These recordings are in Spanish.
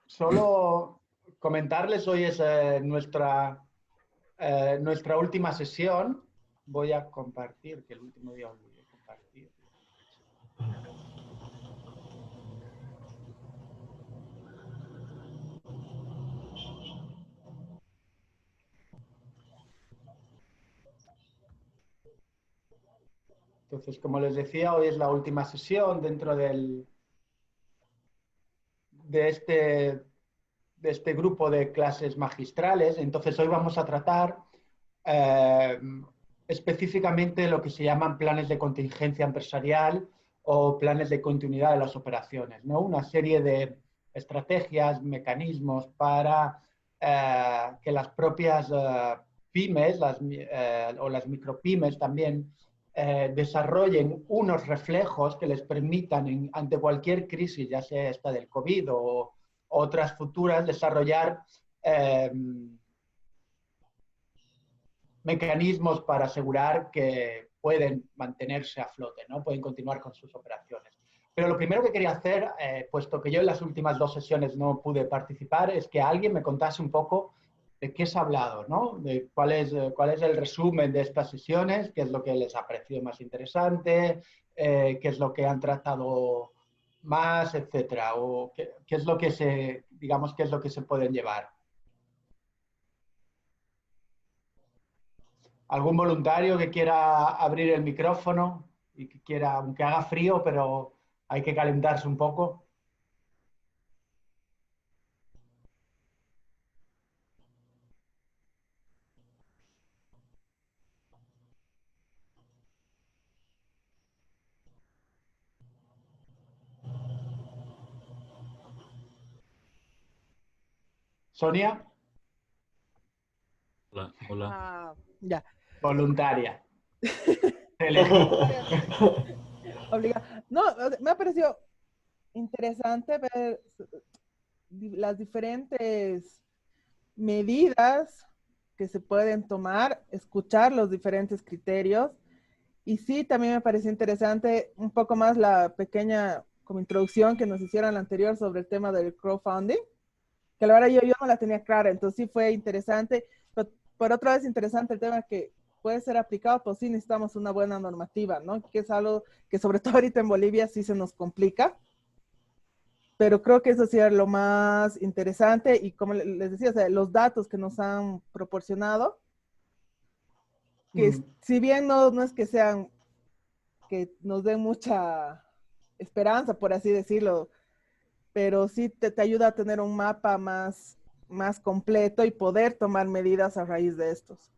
Solo comentarles, hoy es nuestra última sesión. Voy a compartir, que el último día olvidé compartir. Entonces, como les decía, hoy es la última sesión dentro de este grupo de clases magistrales. Entonces, hoy vamos a tratar específicamente lo que se llaman planes de contingencia empresarial o planes de continuidad de las operaciones, ¿no? Una serie de estrategias, mecanismos para que las propias pymes o las micropymes también desarrollen unos reflejos que les permitan, ante cualquier crisis, ya sea esta del COVID o otras futuras, desarrollar mecanismos para asegurar que pueden mantenerse a flote, ¿no? Pueden continuar con sus operaciones. Pero lo primero que quería hacer, puesto que yo en las últimas 2 sesiones no pude participar, es que alguien me contase un poco de qué se ha hablado, ¿no? De cuál es el resumen de estas sesiones, qué es lo que les ha parecido más interesante, qué es lo que han tratado más, etcétera, o qué es lo que digamos, qué es lo que se pueden llevar. ¿Algún voluntario que quiera abrir el micrófono y que quiera, aunque haga frío, pero hay que calentarse un poco? Sonia, Hola, hola. Ya. voluntaria. No, me ha parecido interesante ver las diferentes medidas que se pueden tomar, escuchar los diferentes criterios. Y sí, también me pareció interesante un poco más la pequeña como introducción que nos hicieron la anterior sobre el tema del crowdfunding, que la verdad yo no la tenía clara, entonces sí fue interesante. Pero por otra vez interesante el tema que puede ser aplicado, pues sí necesitamos una buena normativa, ¿no? Que es algo que sobre todo ahorita en Bolivia sí se nos complica. Pero creo que eso sí es lo más interesante y como les decía, o sea, los datos que nos han proporcionado, que si bien no es que sean, que nos den mucha esperanza, por así decirlo, pero sí te ayuda a tener un mapa más completo y poder tomar medidas a raíz de estos.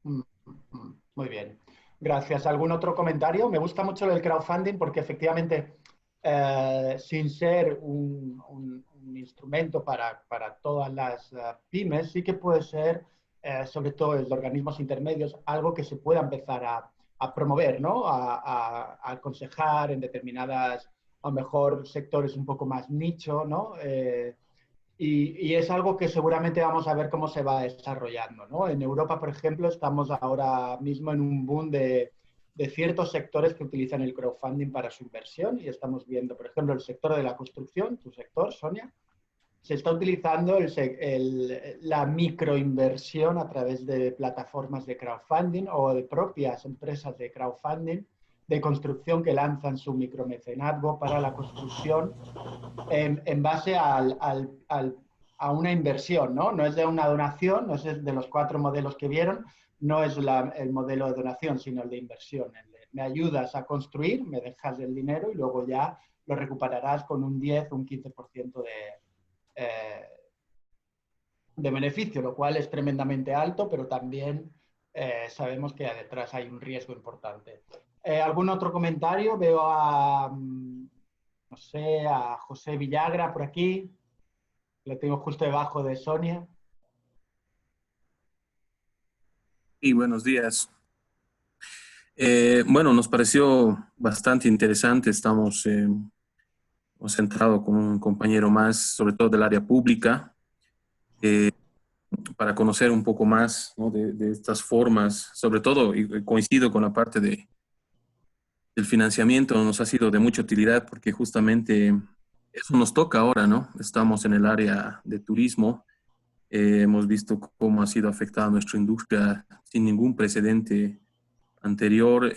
Muy bien. Gracias. ¿Algún otro comentario? Me gusta mucho el crowdfunding porque efectivamente, sin ser un instrumento para todas las pymes, sí que puede ser, sobre todo en los organismos intermedios, algo que se pueda empezar a promover, ¿no? A aconsejar en determinadas, a lo mejor, sectores un poco más nicho, ¿no? Y es algo que seguramente vamos a ver cómo se va desarrollando, ¿no? En Europa, por ejemplo, estamos ahora mismo en un boom de ciertos sectores que utilizan el crowdfunding para su inversión y estamos viendo, por ejemplo, el sector de la construcción, tu sector, Sonia, se está utilizando la microinversión a través de plataformas de crowdfunding o de propias empresas de crowdfunding de construcción que lanzan su micromecenazgo para la construcción en base a una inversión, ¿no? No es de una donación, no es de los 4 modelos que vieron, no es el modelo de donación, sino el de inversión. Me ayudas a construir, me dejas el dinero y luego ya lo recuperarás con un 10 o un 15% de beneficio, lo cual es tremendamente alto, pero también sabemos que detrás hay un riesgo importante. ¿Algún otro comentario? Veo no sé, a José Villagra por aquí. Lo tengo justo debajo de Sonia. Y buenos días. Bueno, nos pareció bastante interesante. Hemos entrado con un compañero más, sobre todo del área pública, para conocer un poco más, ¿no? de estas formas, sobre todo, y coincido con la parte del financiamiento, nos ha sido de mucha utilidad porque justamente eso nos toca ahora, ¿no? Estamos en el área de turismo. Hemos visto cómo ha sido afectada nuestra industria sin ningún precedente anterior.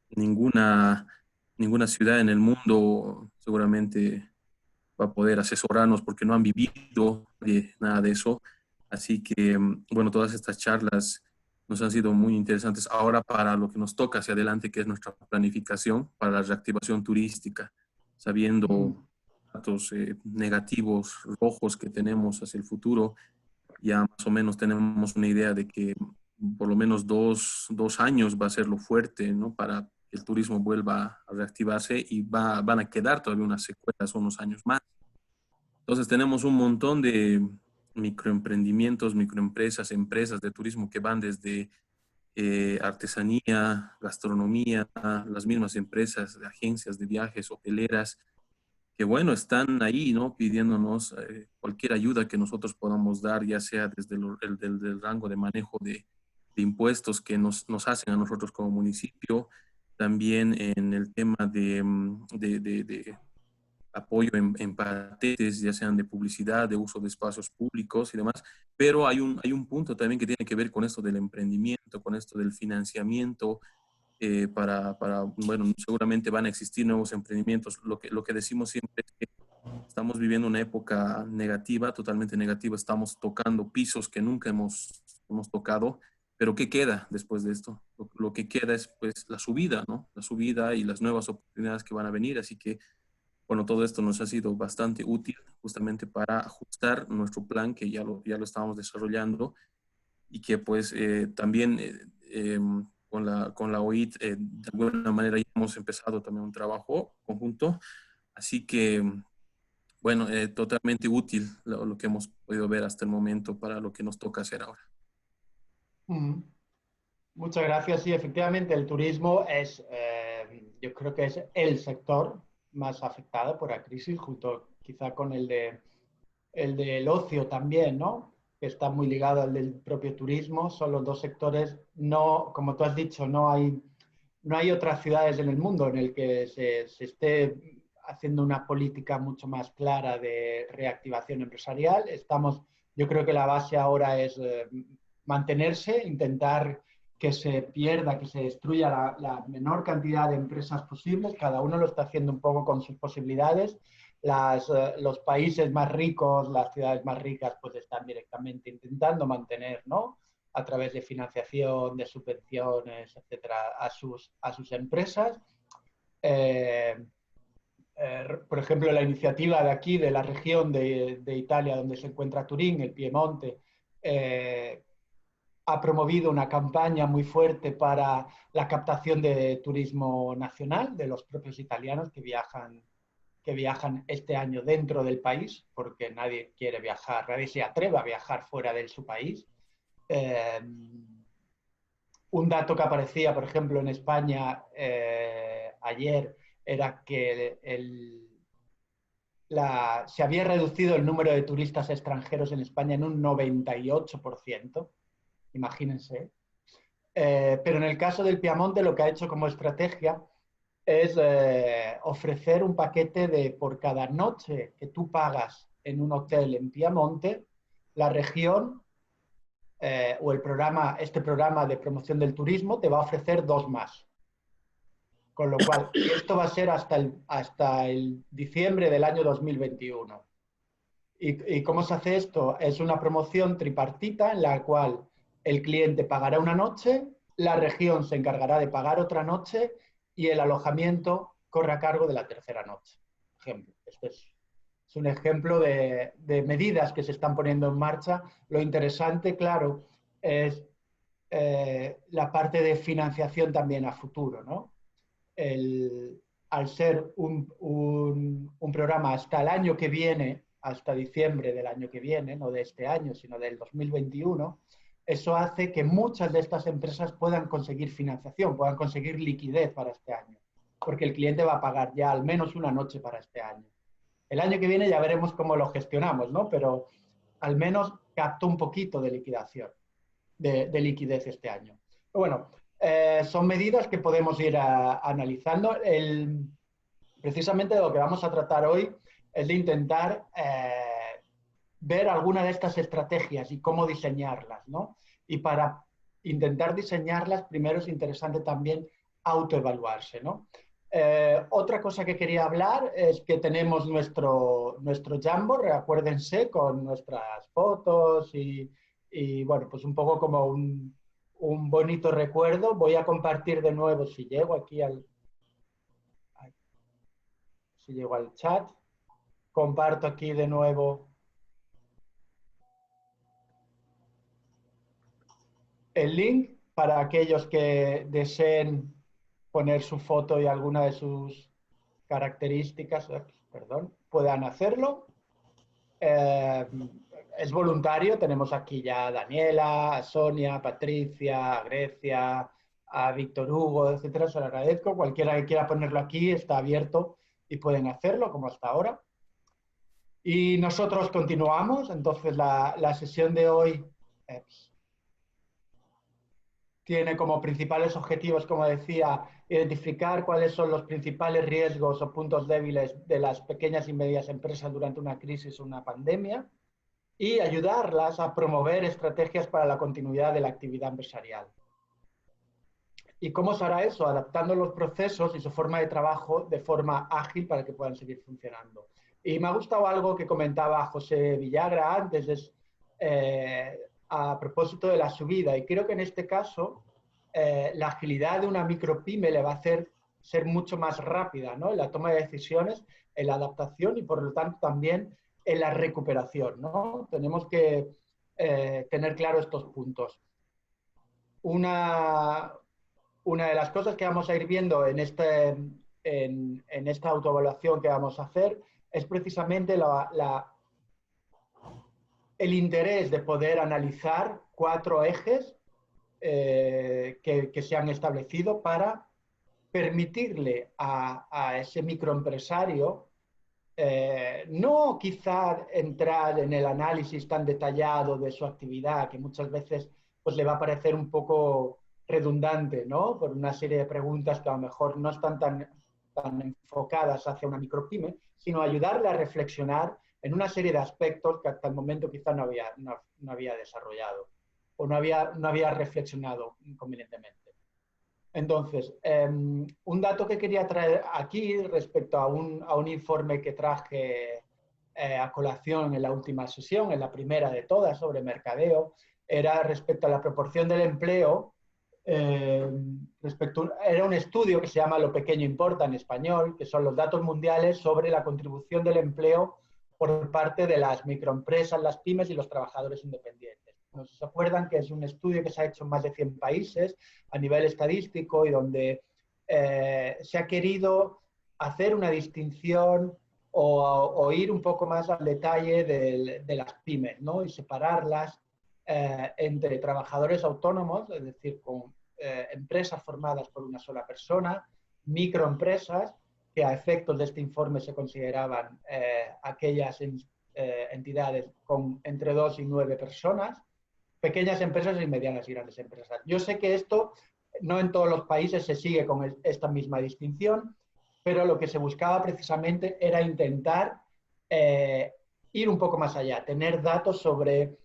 Ninguna, ninguna ciudad en el mundo seguramente va a poder asesorarnos porque no han vivido nada de eso. Así que, bueno, todas estas charlas nos han sido muy interesantes ahora para lo que nos toca hacia adelante, que es nuestra planificación para la reactivación turística, Mm. sabiendo datos negativos, rojos que tenemos hacia el futuro. Ya más o menos tenemos una idea de que por lo menos dos años va a ser lo fuerte, ¿no? Para que el turismo vuelva a reactivarse y van a quedar todavía unas secuelas, unos años más. Entonces tenemos un montón de microemprendimientos, microempresas, empresas de turismo que van desde artesanía, gastronomía, las mismas empresas, de agencias de viajes, hoteleras, que bueno, están ahí, ¿no? Pidiéndonos cualquier ayuda que nosotros podamos dar, ya sea desde del rango de manejo de impuestos que nos hacen a nosotros como municipio, también en el tema de apoyo en patentes, ya sean de publicidad, de uso de espacios públicos y demás, pero hay un punto también que tiene que ver con esto del emprendimiento, con esto del financiamiento, bueno, seguramente van a existir nuevos emprendimientos. Lo que decimos siempre es que estamos viviendo una época negativa, totalmente negativa, estamos tocando pisos que nunca hemos tocado, pero ¿qué queda después de esto? Lo que queda es pues la subida, ¿no? La subida y las nuevas oportunidades que van a venir, así que bueno, todo esto nos ha sido bastante útil justamente para ajustar nuestro plan que ya lo estábamos desarrollando y que pues también con la OIT de alguna manera ya hemos empezado también un trabajo conjunto. Así que, bueno, totalmente útil lo que hemos podido ver hasta el momento para lo que nos toca hacer ahora. Mm. Muchas gracias. Sí, efectivamente, el turismo es, yo creo que es el sector más afectado por la crisis, junto quizá con el del ocio también, ¿no? Que está muy ligado al del propio turismo. Son los dos sectores. No, como tú has dicho, no hay otras ciudades en el mundo en el que se esté haciendo una política mucho más clara de reactivación empresarial. Yo creo que la base ahora es mantenerse, intentar que se pierda, que se destruya la menor cantidad de empresas posibles. Cada uno lo está haciendo un poco con sus posibilidades. Los países más ricos, las ciudades más ricas, pues están directamente intentando mantener, ¿no? A través de financiación, de subvenciones, etcétera, a sus empresas. Eh, por ejemplo, la iniciativa de aquí, de la región de Italia donde se encuentra Turín, el Piemonte, ha promovido una campaña muy fuerte para la captación de turismo nacional de los propios italianos que viajan este año dentro del país, porque nadie quiere viajar, nadie se atreve a viajar fuera de su país. Eh, un dato que aparecía, por ejemplo, en España ayer era que se había reducido el número de turistas extranjeros en España en un 98%, imagínense. Pero en el caso del Piamonte lo que ha hecho como estrategia es ofrecer un paquete de por cada noche que tú pagas en un hotel en Piamonte, la región o este programa de promoción del turismo te va a ofrecer dos más. Con lo cual, y esto va a ser hasta el diciembre del año 2021. ¿Y cómo se hace esto? Es una promoción tripartita en la cual el cliente pagará una noche, la región se encargará de pagar otra noche y el alojamiento corre a cargo de la tercera noche. Ejemplo. Este es un ejemplo de medidas que se están poniendo en marcha. Lo interesante, claro, es la parte de financiación también a futuro, ¿no? Al ser un programa hasta el año que viene, hasta diciembre del año que viene, no de este año, sino del 2021, eso hace que muchas de estas empresas puedan conseguir financiación, puedan conseguir liquidez para este año, porque el cliente va a pagar ya al menos una noche para este año. El año que viene ya veremos cómo lo gestionamos, ¿no? Pero al menos captó un poquito de liquidación, de liquidez este año. Pero bueno, son medidas que podemos ir analizando. Precisamente lo que vamos a tratar hoy es de intentar ver alguna de estas estrategias y cómo diseñarlas, ¿no? Y para intentar diseñarlas, primero es interesante también autoevaluarse, ¿no? Otra cosa que quería hablar es que tenemos nuestro Jamboard, acuérdense, con nuestras fotos y bueno, pues un poco como un bonito recuerdo. Voy a compartir de nuevo, si llego aquí si llego al chat, comparto aquí de nuevo el link para aquellos que deseen poner su foto y alguna de sus características, perdón, puedan hacerlo. Es voluntario, tenemos aquí ya a Daniela, a Sonia, a Patricia, a Grecia, a Víctor Hugo, etcétera. Se lo agradezco. Cualquiera que quiera ponerlo aquí está abierto y pueden hacerlo, como hasta ahora. Y nosotros continuamos. Entonces, la sesión de hoy tiene como principales objetivos, como decía, identificar cuáles son los principales riesgos o puntos débiles de las pequeñas y medianas empresas durante una crisis o una pandemia y ayudarlas a promover estrategias para la continuidad de la actividad empresarial. ¿Y cómo se hará eso? Adaptando los procesos y su forma de trabajo de forma ágil para que puedan seguir funcionando. Y me ha gustado algo que comentaba José Villagra antes, a propósito de la subida, y creo que en este caso la agilidad de una micropyme le va a hacer ser mucho más rápida, ¿no? En la toma de decisiones, en la adaptación y por lo tanto también en la recuperación, ¿no? Tenemos que tener claro estos puntos. Una de las cosas que vamos a ir viendo en esta autoevaluación que vamos a hacer es precisamente el interés de poder analizar 4 ejes que se han establecido para permitirle a ese microempresario no quizá entrar en el análisis tan detallado de su actividad, que muchas veces pues, le va a parecer un poco redundante, ¿no? Por una serie de preguntas que a lo mejor no están tan enfocadas hacia una micropyme, sino ayudarle a reflexionar en una serie de aspectos que hasta el momento quizá no había desarrollado o no había reflexionado convenientemente. Entonces, un dato que quería traer aquí respecto a un informe que traje a colación en la última sesión, en la primera de todas, sobre mercadeo, era respecto a la proporción del empleo. Era un estudio que se llama Lo pequeño importa en español, que son los datos mundiales sobre la contribución del empleo por parte de las microempresas, las pymes y los trabajadores independientes. ¿No se acuerdan que es un estudio que se ha hecho en más de 100 países a nivel estadístico y donde se ha querido hacer una distinción o ir un poco más al detalle de las pymes, ¿no? Y separarlas entre trabajadores autónomos, es decir, con empresas formadas por una sola persona, microempresas, que a efectos de este informe se consideraban aquellas entidades con entre 2 y 9 personas, pequeñas empresas y medianas y grandes empresas. Yo sé que esto no en todos los países se sigue con esta misma distinción, pero lo que se buscaba precisamente era intentar ir un poco más allá, tener datos sobre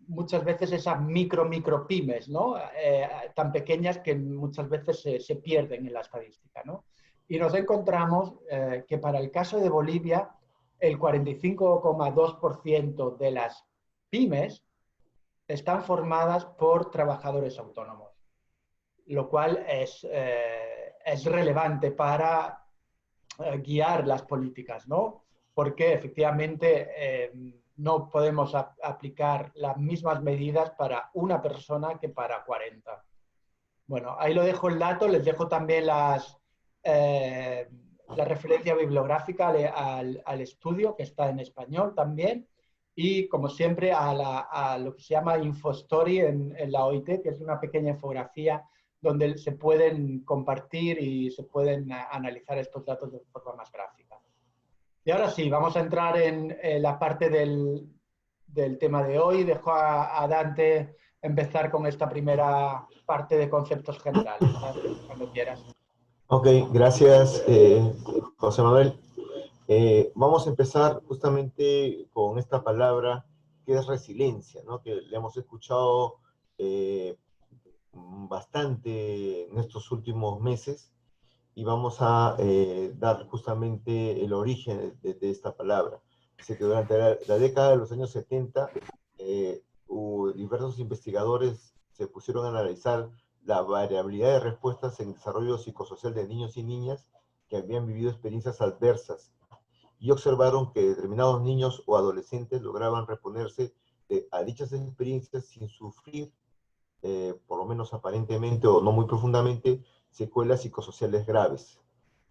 muchas veces esas micropymes, ¿no? Tan pequeñas que muchas veces se pierden en la estadística, ¿no? Y nos encontramos que para el caso de Bolivia, el 45,2% de las pymes están formadas por trabajadores autónomos, lo cual es relevante para guiar las políticas, ¿no? Porque efectivamente no podemos aplicar las mismas medidas para una persona que para 40. Bueno, ahí lo dejo el dato, les dejo también la referencia bibliográfica al estudio, que está en español también, y como siempre a lo que se llama InfoStory en la OIT, que es una pequeña infografía donde se pueden compartir y se pueden analizar estos datos de forma más gráfica. Y ahora sí, vamos a entrar en la parte del tema de hoy. Dejo a Dante empezar con esta primera parte de conceptos generales, ¿sabes? Cuando quieras. Ok, gracias, José Manuel. Vamos a empezar justamente con esta palabra que es resiliencia, ¿no? Que le hemos escuchado bastante en estos últimos meses y vamos a dar justamente el origen de esta palabra. Dice que durante la década de los años 70, diversos investigadores se pusieron a analizar la variabilidad de respuestas en desarrollo psicosocial de niños y niñas que habían vivido experiencias adversas y observaron que determinados niños o adolescentes lograban reponerse a dichas experiencias sin sufrir, por lo menos aparentemente o no muy profundamente, secuelas psicosociales graves.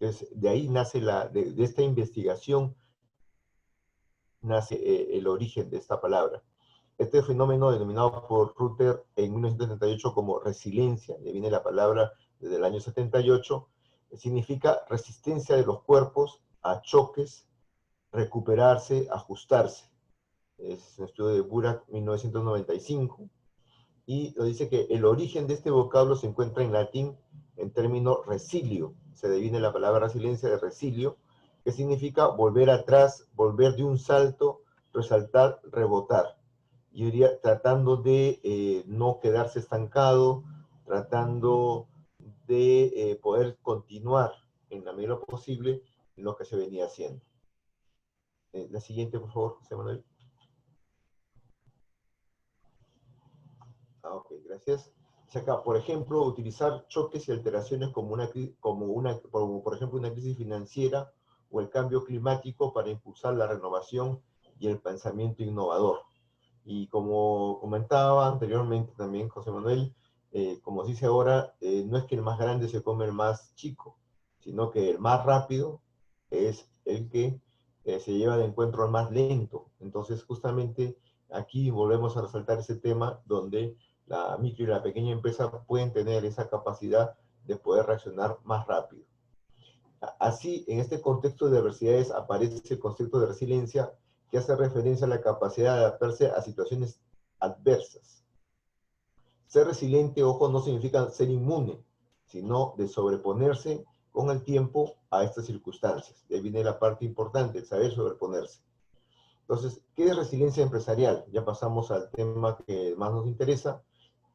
Entonces, de ahí nace de esta investigación, nace el origen de esta palabra. Este fenómeno, denominado por Ruther en 1978 como resiliencia, que viene la palabra desde el año 78, significa resistencia de los cuerpos a choques, recuperarse, ajustarse. Es un estudio de Burak, 1995, y nos dice que el origen de este vocablo se encuentra en latín en término resilio. Se devine la palabra resiliencia de resilio, que significa volver atrás, volver de un salto, resaltar, rebotar. Yo diría tratando de no quedarse estancado, tratando de poder continuar en la medida posible en lo que se venía haciendo. La siguiente, por favor, José Manuel. Ok, gracias. Dice acá, por ejemplo, utilizar choques y alteraciones como por ejemplo una crisis financiera o el cambio climático para impulsar la renovación y el pensamiento innovador. Y como comentaba anteriormente también José Manuel, como se dice ahora, no es que el más grande se come el más chico, sino que el más rápido es el que se lleva de encuentro al más lento. Entonces, justamente aquí volvemos a resaltar ese tema donde la micro y la pequeña empresa pueden tener esa capacidad de poder reaccionar más rápido. Así, en este contexto de adversidades aparece el concepto de resiliencia, que hace referencia a la capacidad de adaptarse a situaciones adversas. Ser resiliente, ojo, no significa ser inmune, sino de sobreponerse con el tiempo a estas circunstancias. De ahí viene la parte importante, el saber sobreponerse. Entonces, ¿qué es resiliencia empresarial? Ya pasamos al tema que más nos interesa,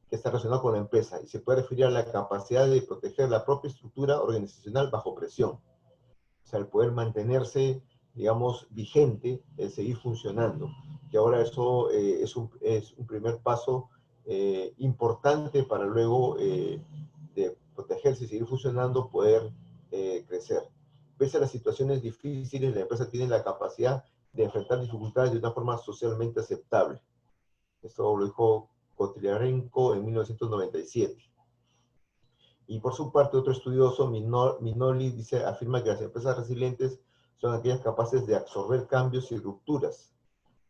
que está relacionado con la empresa, y se puede referir a la capacidad de proteger la propia estructura organizacional bajo presión. O sea, el poder mantenerse, digamos, vigente, el seguir funcionando. Que ahora eso es un primer paso importante para luego de protegerse y seguir funcionando, poder crecer. Pese a las situaciones difíciles, la empresa tiene la capacidad de enfrentar dificultades de una forma socialmente aceptable. Esto lo dijo Kotlyarenko en 1997. Y por su parte, otro estudioso, Minoli, afirma que las empresas resilientes son aquellas capaces de absorber cambios y rupturas,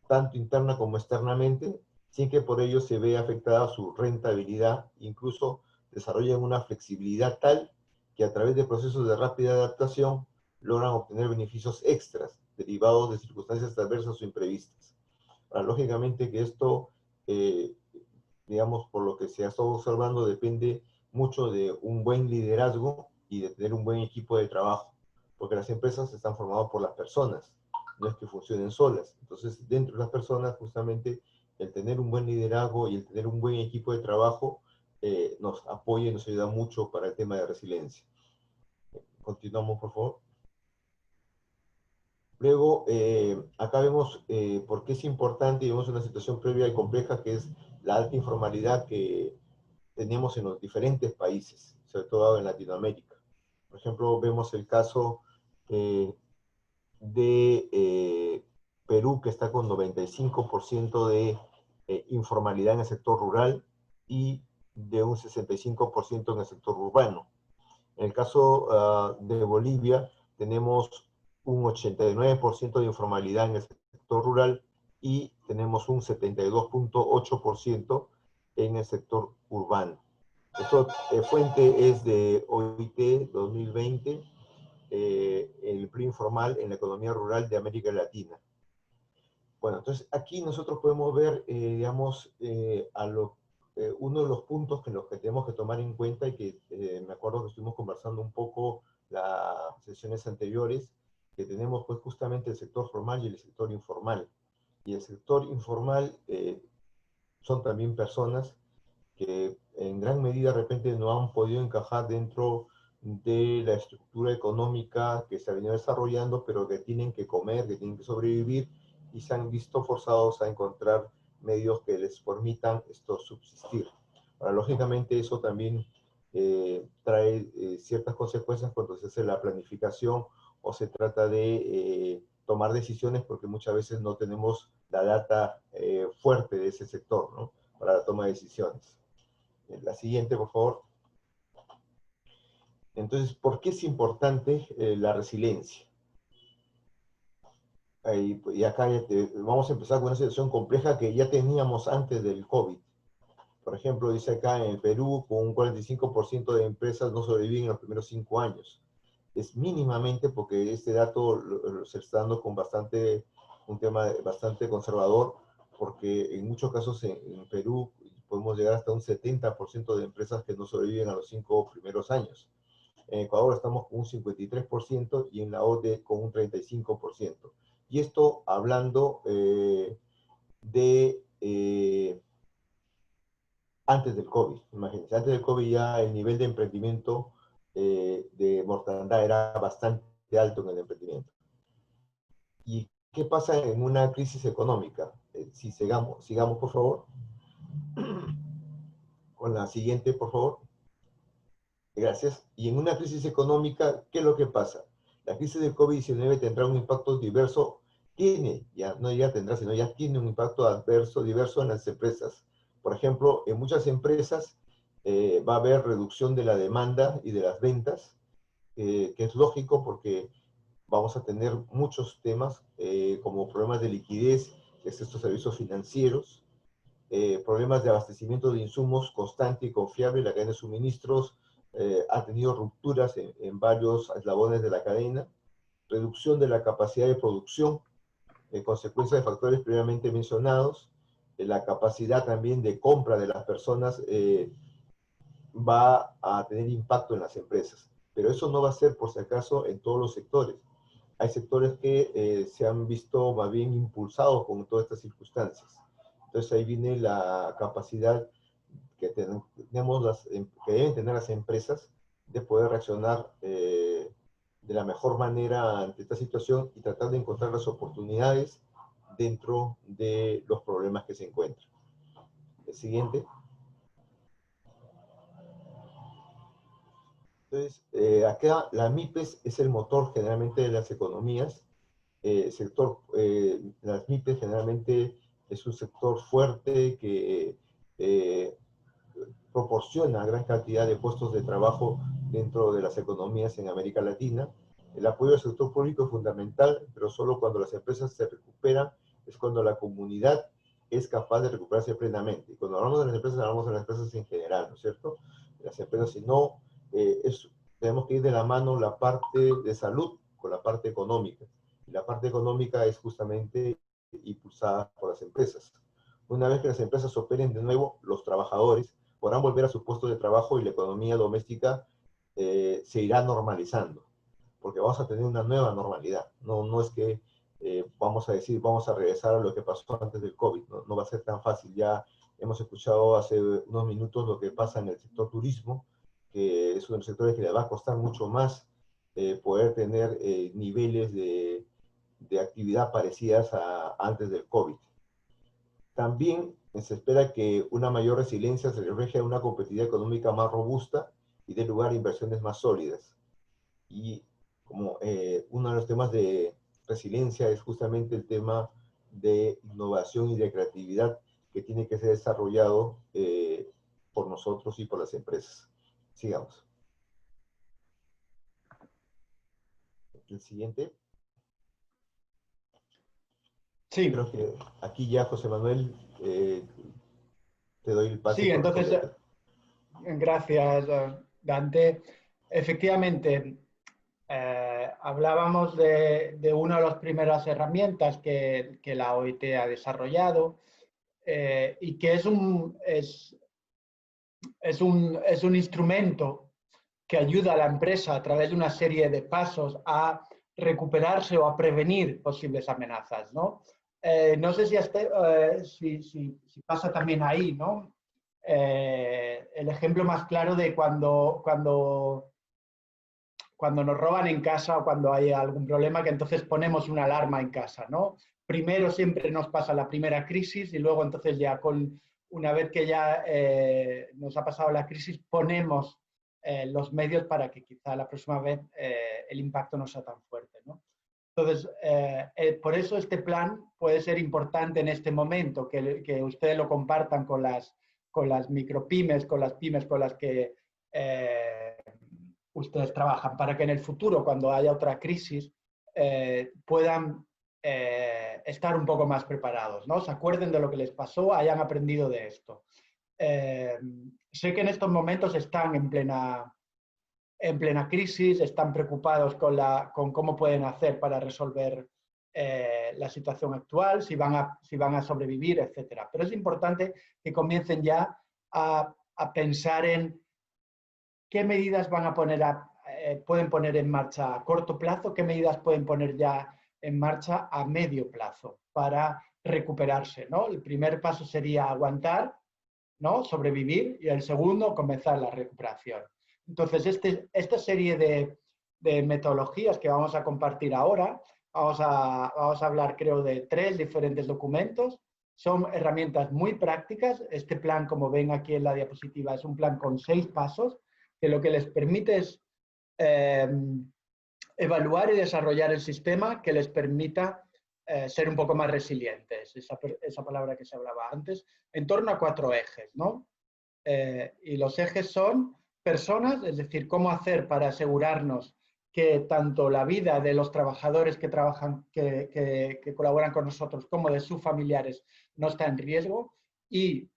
tanto interna como externamente, sin que por ello se vea afectada su rentabilidad, incluso desarrollan una flexibilidad tal que a través de procesos de rápida adaptación logran obtener beneficios extras derivados de circunstancias adversas o imprevistas. Ahora, lógicamente que esto, digamos, por lo que se ha estado observando, depende mucho de un buen liderazgo y de tener un buen equipo de trabajo, porque las empresas están formadas por las personas, no es que funcionen solas. Entonces, dentro de las personas, justamente, el tener un buen liderazgo y el tener un buen equipo de trabajo nos apoya y nos ayuda mucho para el tema de resiliencia. Continuamos, por favor. Luego, acá vemos por qué es importante y vemos una situación previa y compleja que es la alta informalidad que tenemos en los diferentes países, sobre todo en Latinoamérica. Por ejemplo, vemos el caso de Perú, que está con 95% de informalidad en el sector rural y de un 65% en el sector urbano. En el caso de Bolivia, tenemos un 89% de informalidad en el sector rural y tenemos un 72.8% en el sector urbano. Esto fuente es de OIT 2020, el empleo informal en la economía rural de América Latina. Bueno, entonces aquí nosotros podemos ver, digamos, uno de los puntos en los que tenemos que tomar en cuenta y que me acuerdo que estuvimos conversando un poco las sesiones anteriores, que tenemos pues justamente el sector formal y el sector informal. Y el sector informal son también personas que en gran medida de repente no han podido encajar dentro de la estructura económica que se ha venido desarrollando, pero que tienen que comer, que tienen que sobrevivir y se han visto forzados a encontrar medios que les permitan esto subsistir. Ahora, lógicamente eso también trae ciertas consecuencias cuando se hace la planificación o se trata de tomar decisiones, porque muchas veces no tenemos la data fuerte de ese sector, ¿no?, para la toma de decisiones. La siguiente, por favor. Entonces, ¿por qué es importante la resiliencia? Y acá vamos a empezar con una situación compleja que ya teníamos antes del COVID. Por ejemplo, dice acá en el Perú, con un 45% de empresas no sobreviven en los primeros 5 años. Es mínimamente, porque este dato se está dando con un tema bastante conservador, porque en muchos casos en Perú podemos llegar hasta un 70% de empresas que no sobreviven a los 5 primeros años. En Ecuador estamos con un 53% y en la OCDE con un 35%. Y esto hablando antes del COVID, imagínense. Antes del COVID ya el nivel de emprendimiento, de mortandad era bastante alto en el emprendimiento. ¿Y qué pasa en una crisis económica? Si sigamos, por favor. Con la siguiente, por favor. Gracias. Y en una crisis económica, ¿qué es lo que pasa? La crisis del COVID-19 tendrá un impacto diverso, ya tiene un impacto adverso, diverso en las empresas. Por ejemplo, en muchas empresas va a haber reducción de la demanda y de las ventas, que es lógico porque vamos a tener muchos temas como problemas de liquidez, que es estos servicios financieros, problemas de abastecimiento de insumos constante y confiable, la cadena de suministros ha tenido rupturas en varios eslabones de la cadena, reducción de la capacidad de producción, consecuencia de factores previamente mencionados, la capacidad también de compra de las personas va a tener impacto en las empresas. Pero eso no va a ser, por si acaso, en todos los sectores. Hay sectores que se han visto más bien impulsados con todas estas circunstancias. Entonces ahí viene la capacidad que que deben tener las empresas de poder reaccionar de la mejor manera ante esta situación y tratar de encontrar las oportunidades dentro de los problemas que se encuentran. El siguiente. Entonces, acá la MIPES es el motor generalmente de las economías. Las MIPES generalmente es un sector fuerte que proporciona gran cantidad de puestos de trabajo dentro de las economías en América Latina. El apoyo al sector público es fundamental, pero solo cuando las empresas se recuperan es cuando la comunidad es capaz de recuperarse plenamente. Y cuando hablamos de las empresas, hablamos de las empresas en general, ¿no es cierto? Las empresas, si no, tenemos que ir de la mano la parte de salud con la parte económica. Y la parte económica es justamente impulsada por las empresas. Una vez que las empresas operen de nuevo, los trabajadores podrán volver a sus puestos de trabajo y la economía doméstica se irá normalizando, porque vamos a tener una nueva normalidad. No es que vamos a decir, vamos a regresar a lo que pasó antes del COVID, no va a ser tan fácil. Ya hemos escuchado hace unos minutos lo que pasa en el sector turismo, que es uno de los sectores que le va a costar mucho más poder tener niveles de actividad parecidas a antes del COVID. También se espera que una mayor resiliencia se refleje en una competitividad económica más robusta y dé lugar a inversiones más sólidas. Y como uno de los temas de resiliencia es justamente el tema de innovación y de creatividad que tiene que ser desarrollado por nosotros y por las empresas. Sigamos. El siguiente. Sí. Creo que aquí ya, José Manuel, te doy el pase. Sí, entonces, gracias, Dante. Efectivamente, hablábamos de una de las primeras herramientas que la OIT ha desarrollado y que es un instrumento que ayuda a la empresa a través de una serie de pasos a recuperarse o a prevenir posibles amenazas, ¿no? No sé si pasa también ahí, ¿no? El ejemplo más claro de cuando nos roban en casa o cuando hay algún problema, que entonces ponemos una alarma en casa, ¿no? Primero siempre nos pasa la primera crisis y luego entonces ya una vez que ya nos ha pasado la crisis, ponemos los medios para que quizá la próxima vez el impacto no sea tan fuerte, ¿no? Entonces, por eso este plan puede ser importante en este momento, que ustedes lo compartan con las micropymes, con las pymes con las que ustedes trabajan, para que en el futuro, cuando haya otra crisis, puedan estar un poco más preparados, ¿no? Se acuerden de lo que les pasó, hayan aprendido de esto. Sé que en estos momentos están en plena crisis, están preocupados con cómo pueden hacer para resolver la situación actual, si van a sobrevivir, etc. Pero es importante que comiencen ya a pensar en qué medidas pueden poner en marcha a corto plazo, qué medidas pueden poner ya en marcha a medio plazo para recuperarse, ¿no? El primer paso sería aguantar, ¿no? Sobrevivir, y el segundo, comenzar la recuperación. Entonces, esta serie de metodologías que vamos a compartir ahora, vamos a hablar, creo, de 3 diferentes documentos. Son herramientas muy prácticas. Este plan, como ven aquí en la diapositiva, es un plan con 6 pasos, que lo que les permite es evaluar y desarrollar el sistema que les permita ser un poco más resilientes, esa palabra que se hablaba antes, en torno a 4 ejes, ¿no? Y los ejes son personas, es decir, cómo hacer para asegurarnos que tanto la vida de los trabajadores que trabajan, que colaboran con nosotros, como de sus familiares, no está en riesgo, y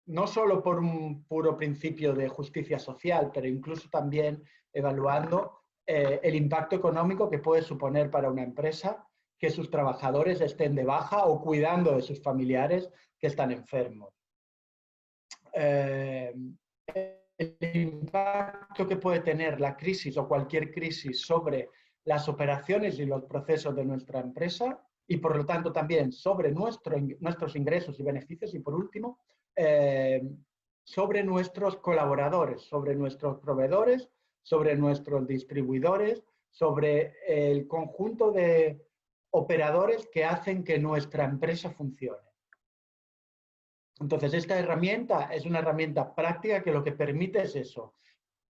no solo por un puro principio de justicia social, pero incluso también evaluando el impacto económico que puede suponer para una empresa que sus trabajadores estén de baja o cuidando de sus familiares que están enfermos. El impacto que puede tener la crisis o cualquier crisis sobre las operaciones y los procesos de nuestra empresa, y por lo tanto también sobre nuestros ingresos y beneficios, y por último, sobre nuestros colaboradores, sobre nuestros proveedores, sobre nuestros distribuidores, sobre el conjunto de operadores que hacen que nuestra empresa funcione. Entonces, esta herramienta es una herramienta práctica que lo que permite es eso,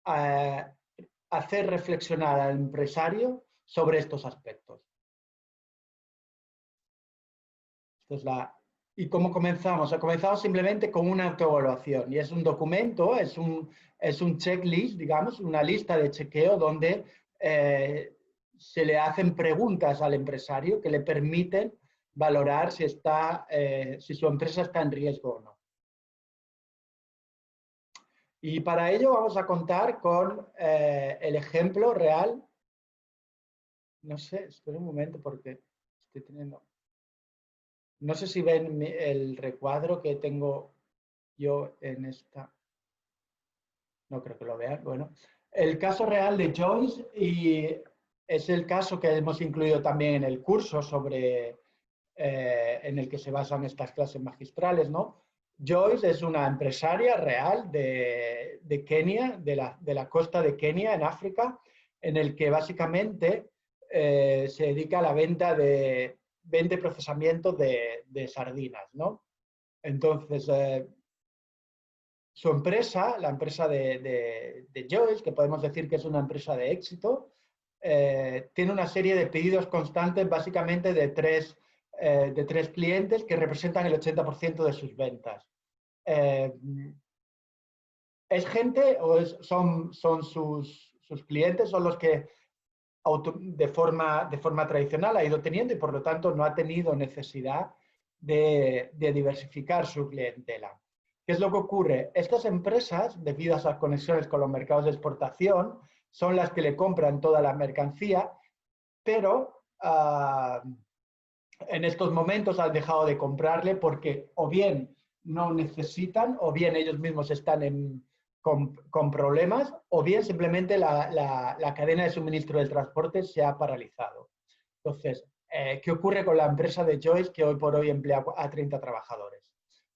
hacer reflexionar al empresario sobre estos aspectos. ¿Y cómo comenzamos? Comenzamos simplemente con una autoevaluación, y es un documento, es un checklist, digamos, una lista de chequeo donde se le hacen preguntas al empresario que le permiten valorar si su empresa está en riesgo o no. Y para ello vamos a contar con el ejemplo real. No sé, espera un momento porque estoy teniendo... No sé si ven el recuadro que tengo yo en esta... No creo que lo vean. Bueno, el caso real de Joyce, y es el caso que hemos incluido también en el curso en el que se basan estas clases magistrales, ¿no? Joyce es una empresaria real de Kenia, de la costa de Kenia, en África, en el que básicamente se dedica a la venta y procesamiento de sardinas, ¿no? Entonces, su empresa, la empresa de Joyce, que podemos decir que es una empresa de éxito, tiene una serie de pedidos constantes, básicamente de tres clientes que representan el 80% de sus ventas. ¿Es gente o son sus clientes, son los que de forma tradicional ha ido teniendo, y por lo tanto no ha tenido necesidad de diversificar su clientela? ¿Qué es lo que ocurre? Estas empresas, debido a esas conexiones con los mercados de exportación, son las que le compran toda la mercancía, pero en estos momentos han dejado de comprarle porque o bien no necesitan, o bien ellos mismos están con problemas, o bien simplemente la cadena de suministro del transporte se ha paralizado. Entonces, ¿qué ocurre con la empresa de Joyce que hoy por hoy emplea a 30 trabajadores?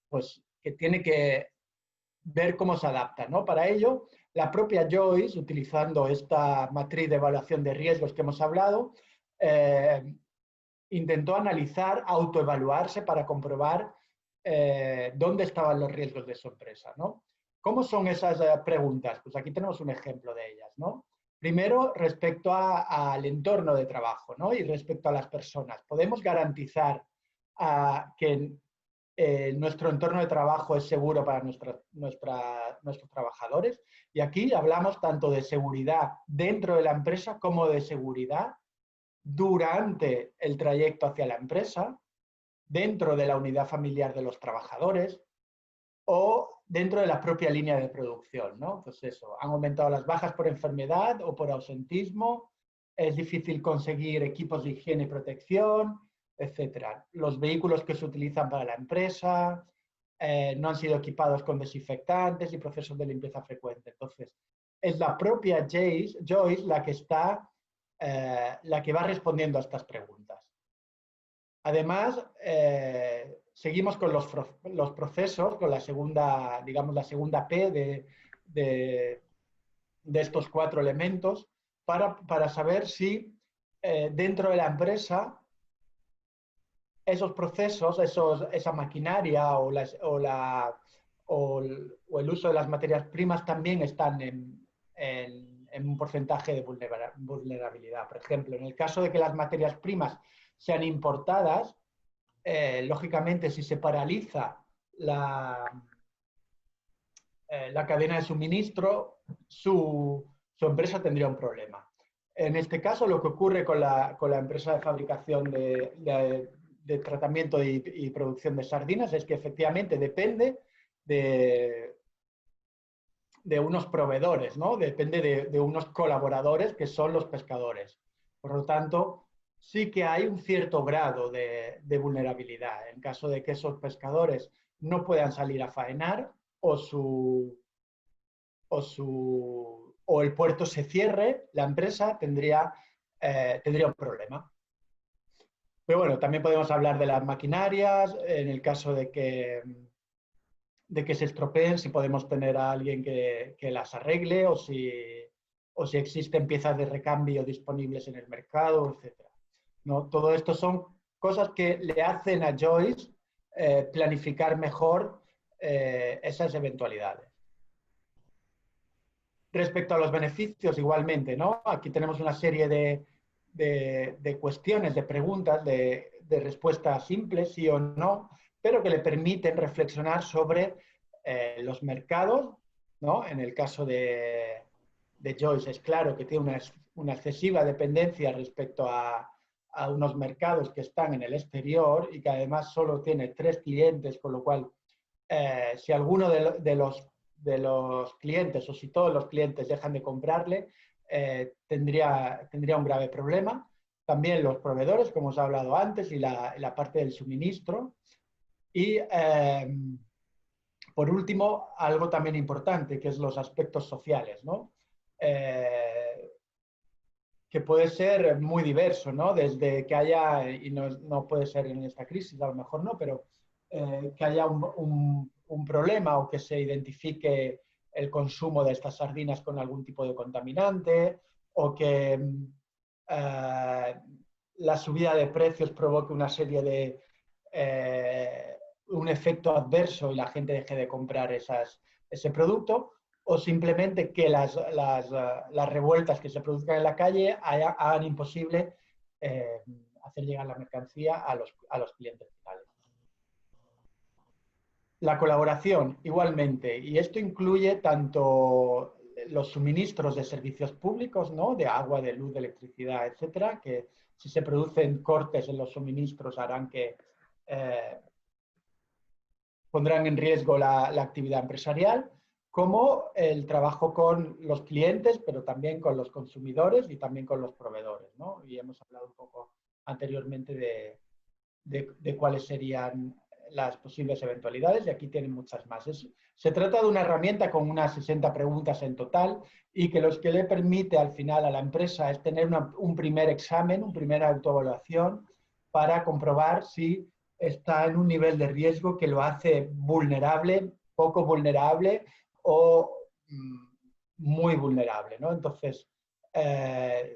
Pues que tiene que ver cómo se adapta, ¿no? Para ello, la propia Joyce, utilizando esta matriz de evaluación de riesgos que hemos hablado, intentó analizar, autoevaluarse para comprobar dónde estaban los riesgos de su empresa, ¿no? ¿Cómo son esas preguntas? Pues aquí tenemos un ejemplo de ellas, ¿no? Primero, respecto al entorno de trabajo, ¿no? Y respecto a las personas. ¿Podemos garantizar que nuestro entorno de trabajo es seguro para nuestros trabajadores? Y aquí hablamos tanto de seguridad dentro de la empresa como de seguridad durante el trayecto hacia la empresa, dentro de la unidad familiar de los trabajadores o dentro de la propia línea de producción, ¿no? Pues eso, han aumentado las bajas por enfermedad o por ausentismo, es difícil conseguir equipos de higiene y protección, etcétera. Los vehículos que se utilizan para la empresa no han sido equipados con desinfectantes y procesos de limpieza frecuente. Entonces, es la propia Joyce la que está la que va respondiendo a estas preguntas. Además, seguimos con los procesos, con la segunda, digamos, la segunda P de estos 4 elementos, para saber si dentro de la empresa esos procesos, esa maquinaria o el uso de las materias primas también están en un porcentaje de vulnerabilidad. Por ejemplo, en el caso de que las materias primas sean importadas, lógicamente si se paraliza la cadena de suministro, su empresa tendría un problema. En este caso, lo que ocurre con la empresa de fabricación de tratamiento y producción de sardinas es que efectivamente depende de unos proveedores, ¿no? Depende de unos colaboradores que son los pescadores. Por lo tanto, sí que hay un cierto grado de vulnerabilidad. En caso de que esos pescadores no puedan salir a faenar o el puerto se cierre, la empresa tendría un problema. Pero bueno, también podemos hablar de las maquinarias, en el caso de que se estropeen, si podemos tener a alguien que las arregle o si existen piezas de recambio disponibles en el mercado, etc. ¿No? Todo esto son cosas que le hacen a Joyce planificar mejor esas eventualidades. Respecto a los beneficios, igualmente, ¿no? Aquí tenemos una serie de cuestiones, de preguntas, de respuestas simples, sí o no, pero que le permiten reflexionar sobre los mercados, ¿no? En el caso de Joyce es claro que tiene una excesiva dependencia respecto a unos mercados que están en el exterior y que además solo tiene 3 clientes, con lo cual si alguno de los clientes o si todos los clientes dejan de comprarle, tendría un grave problema. También los proveedores, como os he hablado antes, y la parte del suministro. Y por último, algo también importante, que es los aspectos sociales, ¿no? Que puede ser muy diverso, ¿no? Desde que haya, y no puede ser en esta crisis, a lo mejor no, pero que haya un problema o que se identifique el consumo de estas sardinas con algún tipo de contaminante o que la subida de precios provoque una serie de un efecto adverso y la gente deje de comprar ese producto, o simplemente que las revueltas que se produzcan en la calle hagan imposible hacer llegar la mercancía a los clientes finales. La colaboración, igualmente, y esto incluye tanto los suministros de servicios públicos, ¿no? De agua, de luz, de electricidad, etcétera, que si se producen cortes en los suministros harán que pondrán en riesgo la actividad empresarial, como el trabajo con los clientes, pero también con los consumidores y también con los proveedores, ¿no? Y hemos hablado un poco anteriormente de cuáles serían las posibles eventualidades y aquí tienen muchas más. Se trata de una herramienta con unas 60 preguntas en total y que lo que le permite al final a la empresa es tener un primer examen, una primera autoevaluación para comprobar si está en un nivel de riesgo que lo hace vulnerable, poco vulnerable o muy vulnerable, ¿no? Entonces,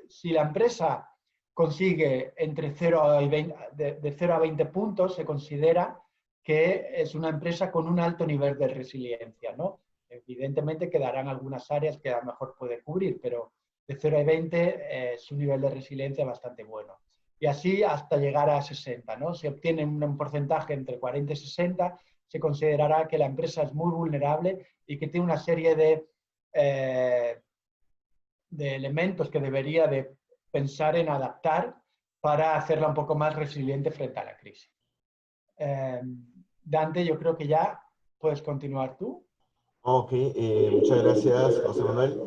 si la empresa consigue entre 0 y 20, de 0 a 20 puntos, se considera que es una empresa con un alto nivel de resiliencia, ¿no? Evidentemente quedarán algunas áreas que a lo mejor puede cubrir, pero de 0 a 20 es un nivel de resiliencia bastante bueno. Y así hasta llegar a 60, ¿no? Si obtiene un porcentaje entre 40 y 60, se considerará que la empresa es muy vulnerable y que tiene una serie de elementos que debería de pensar en adaptar para hacerla un poco más resiliente frente a la crisis. Dante, yo creo que ya puedes continuar tú. Ok, muchas gracias, José Manuel.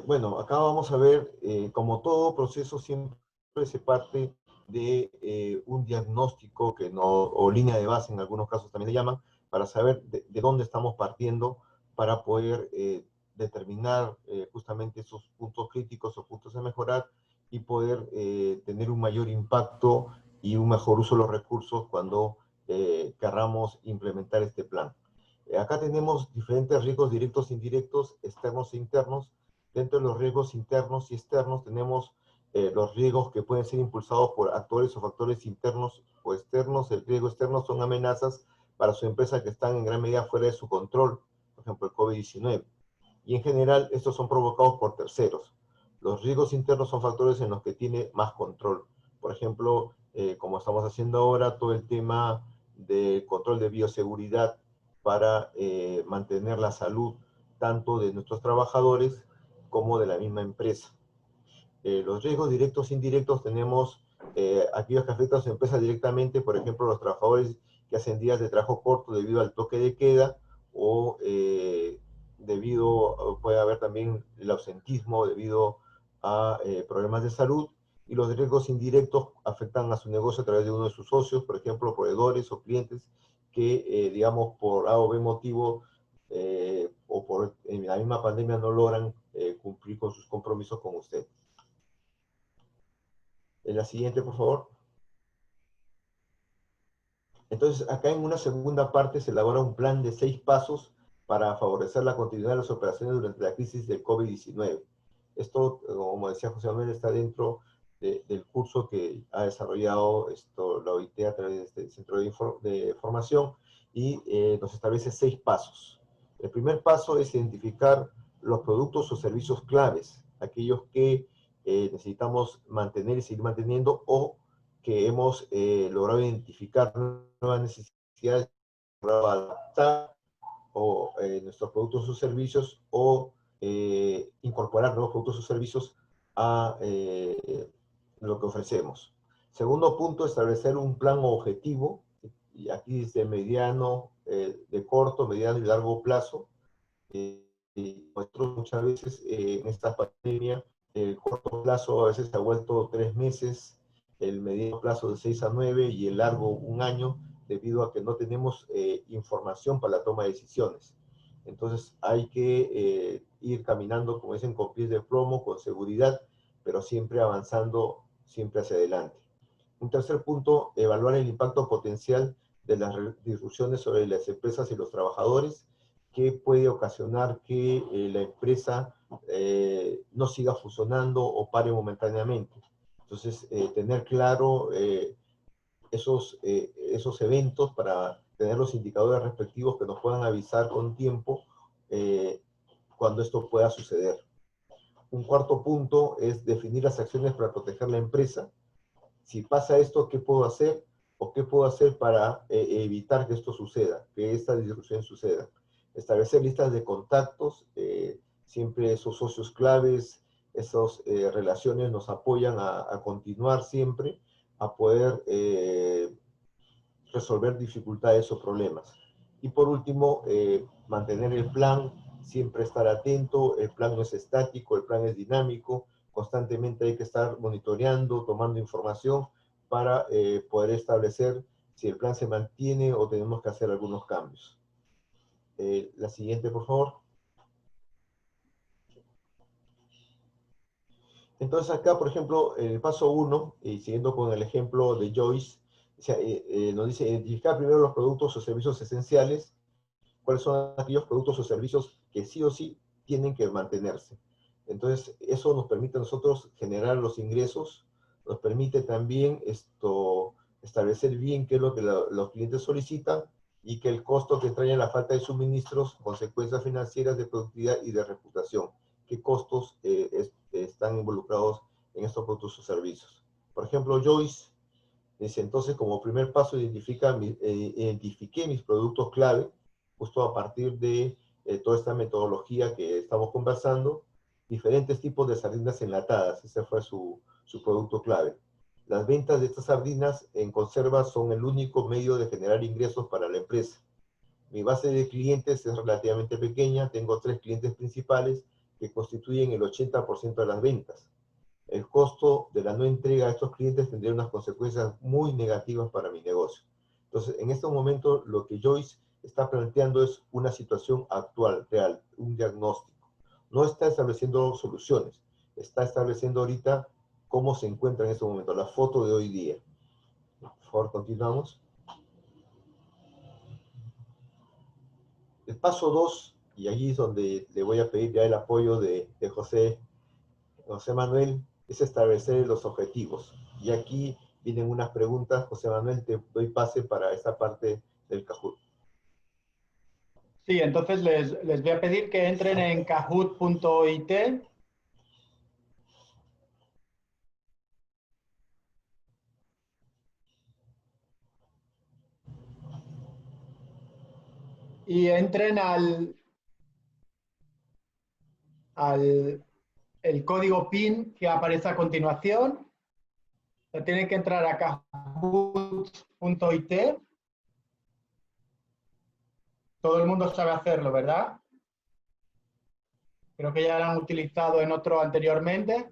Bueno, acá vamos a ver, como todo proceso siempre se parte de un diagnóstico que no, o línea de base en algunos casos también le llaman, para saber de dónde estamos partiendo para poder determinar justamente esos puntos críticos o puntos a mejorar y poder tener un mayor impacto y un mejor uso de los recursos cuando querramos implementar este plan. Acá tenemos diferentes riesgos directos e indirectos, externos e internos. Dentro de los riesgos internos y externos tenemos los riesgos que pueden ser impulsados por actores o factores internos o externos. El riesgo externo son amenazas para su empresa que están en gran medida fuera de su control, por ejemplo el COVID-19. Y en general estos son provocados por terceros. Los riesgos internos son factores en los que tiene más control. Por ejemplo, como estamos haciendo ahora, todo el tema de control de bioseguridad para mantener la salud tanto de nuestros trabajadores como de la misma empresa. Los riesgos directos e indirectos tenemos aquellos que afectan a su empresa directamente, por ejemplo, los trabajadores que hacen días de trabajo corto debido al toque de queda o puede haber también el ausentismo debido a problemas de salud. Y los riesgos indirectos afectan a su negocio a través de uno de sus socios, por ejemplo, proveedores o clientes que, digamos, por A o B motivo o por la misma pandemia no logran cumplir con sus compromisos con usted. En la siguiente, por favor. Entonces, acá en una segunda parte se elabora un plan de 6 pasos para favorecer la continuidad de las operaciones durante la crisis del COVID-19. Esto, como decía José Manuel, está dentro del curso que ha desarrollado la OIT a través de este centro de formación y nos establece 6 pasos. El primer paso es identificar los productos o servicios claves, aquellos que necesitamos mantener y seguir manteniendo o que hemos logrado identificar nuevas necesidades, logrado adaptar o, nuestros productos o servicios o incorporar nuevos productos o servicios a lo que ofrecemos. Segundo punto, establecer un plan o objetivo, y aquí es de mediano, de corto, mediano y largo plazo. Y nosotros muchas veces en esta pandemia, el corto plazo a veces se ha vuelto 3 meses, el mediano plazo de 6 a 9 y el largo 1 año, debido a que no tenemos información para la toma de decisiones. Entonces hay que ir caminando, como dicen, con pies de plomo, con seguridad, pero siempre avanzando, siempre hacia adelante. Un tercer punto, evaluar el impacto potencial de las disrupciones sobre las empresas y los trabajadores, que puede ocasionar que la empresa no siga funcionando o pare momentáneamente. Entonces, tener claro esos eventos para tener los indicadores respectivos que nos puedan avisar con tiempo cuando esto pueda suceder. Un cuarto punto es definir las acciones para proteger la empresa. Si pasa esto, ¿qué puedo hacer? ¿O qué puedo hacer para evitar que esto suceda, que esta disrupción suceda? Establecer listas de contactos, siempre esos socios claves, esas relaciones nos apoyan a continuar siempre, a poder resolver dificultades o problemas. Y por último, mantener el plan, siempre estar atento, el plan no es estático, el plan es dinámico, constantemente hay que estar monitoreando, tomando información para poder establecer si el plan se mantiene o tenemos que hacer algunos cambios. La siguiente, por favor. Entonces acá, por ejemplo, en el paso 1, y siguiendo con el ejemplo de Joyce, nos dice identificar primero los productos o servicios esenciales, cuáles son aquellos productos o servicios que sí o sí tienen que mantenerse. Entonces, eso nos permite a nosotros generar los ingresos, nos permite también establecer bien qué es lo que los clientes solicitan y que el costo que trae la falta de suministros, consecuencias financieras de productividad y de reputación, qué costos están involucrados en estos productos o servicios. Por ejemplo, Joyce dice, entonces, como primer paso, identifiqué mis productos clave, justo a partir de toda esta metodología que estamos conversando, diferentes tipos de sardinas enlatadas, ese fue su producto clave. Las ventas de estas sardinas en conserva son el único medio de generar ingresos para la empresa. Mi base de clientes es relativamente pequeña, tengo 3 clientes principales que constituyen el 80% de las ventas. El costo de la no entrega a estos clientes tendría unas consecuencias muy negativas para mi negocio. Entonces, en este momento, lo que Joyce está planteando es una situación actual, real, un diagnóstico. No está estableciendo soluciones, está estableciendo ahorita cómo se encuentra en este momento, la foto de hoy día. Por favor, continuamos. El paso 2, y allí es donde le voy a pedir ya el apoyo de José Manuel, es establecer los objetivos. Y aquí vienen unas preguntas. José Manuel, te doy pase para esta parte del Kahoot. Sí, entonces les voy a pedir que entren en kahoot.it. Y entren al el código PIN que aparece a continuación. Tienen que entrar a kahoot.it. Todo el mundo sabe hacerlo, ¿verdad? Creo que ya lo han utilizado en otro anteriormente.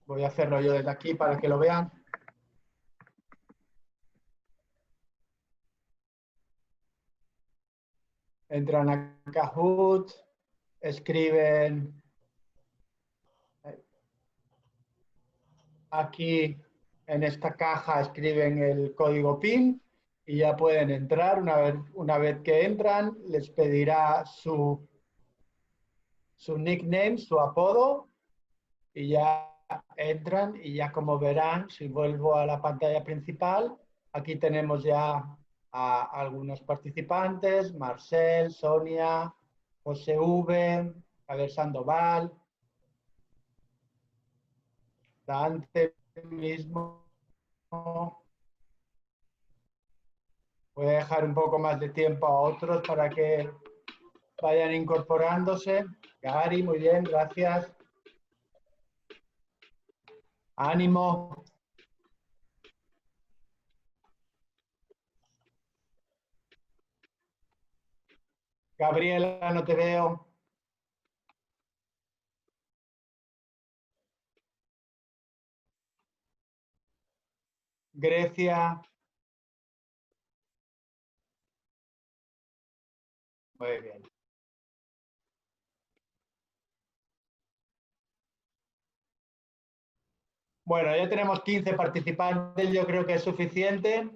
Voy a hacerlo yo desde aquí para que lo vean. Entran a Kahoot, escriben aquí en esta caja, escriben el código PIN y ya pueden entrar. Una vez que entran, les pedirá su nickname, su apodo, y ya entran y ya como verán, si vuelvo a la pantalla principal, aquí tenemos ya a algunos participantes: Marcel, Sonia, José V, Javier Sandoval, Dante mismo. Voy a dejar un poco más de tiempo a otros para que vayan incorporándose. Gary, muy bien, gracias. Ánimo. Gabriela, no te veo. Grecia. Muy bien. Bueno, ya tenemos 15 participantes, yo creo que es suficiente.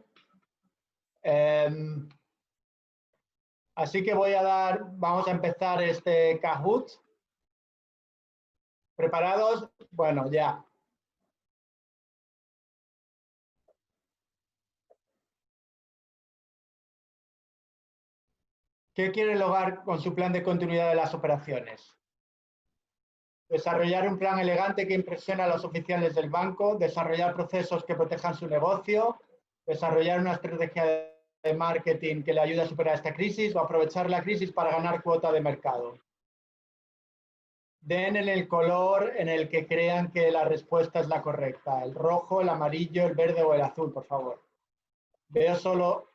Así que vamos a empezar este Kahoot. ¿Preparados? Bueno, ya. ¿Qué quiere lograr con su plan de continuidad de las operaciones? Desarrollar un plan elegante que impresione a los oficiales del banco, desarrollar procesos que protejan su negocio, desarrollar una estrategia de marketing que le ayude a superar esta crisis o aprovechar la crisis para ganar cuota de mercado. Den en el color en el que crean que la respuesta es la correcta: el rojo, el amarillo, el verde o el azul, por favor. Veo solo,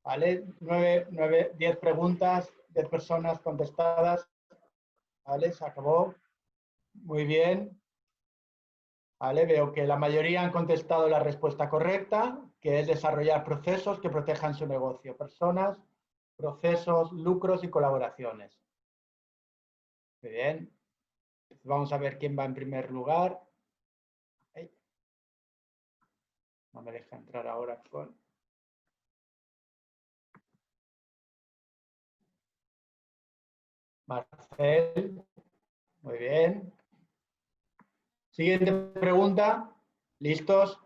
¿vale? 10 preguntas, 10 personas contestadas. ¿Vale? Se acabó. Muy bien. Vale, veo que la mayoría han contestado la respuesta correcta, que es desarrollar procesos que protejan su negocio, personas, procesos, lucros y colaboraciones. Muy bien. Vamos a ver quién va en primer lugar. Ay, no me deja entrar ahora con... Marcel. Muy bien. Siguiente pregunta. ¿Listos?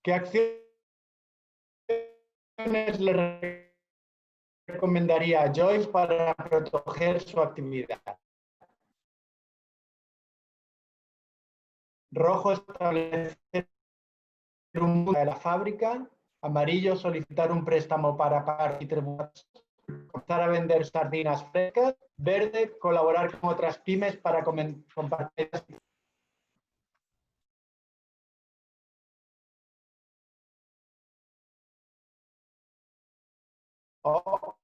¿Qué acciones le recomendaría a Joyce para proteger su actividad? Rojo, establecer un punto de la fábrica. Amarillo, solicitar un préstamo para pagar y tributos. Comenzar a vender sardinas frescas. Verde, colaborar con otras pymes para compartir. Oh,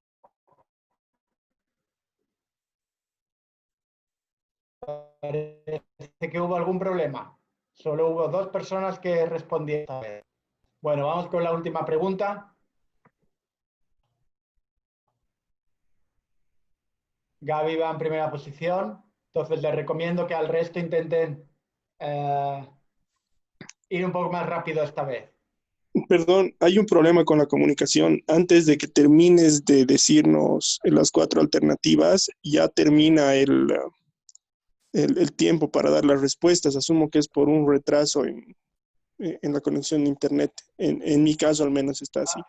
parece que hubo algún problema. Solo hubo 2 personas que respondieron. Bueno, vamos con la última pregunta. Gaby va en primera posición, entonces les recomiendo que al resto intenten ir un poco más rápido esta vez. Perdón, hay un problema con la comunicación. Antes de que termines de decirnos las 4 alternativas, ya termina el tiempo para dar las respuestas. Asumo que es por un retraso en la conexión de internet. En mi caso al menos está así.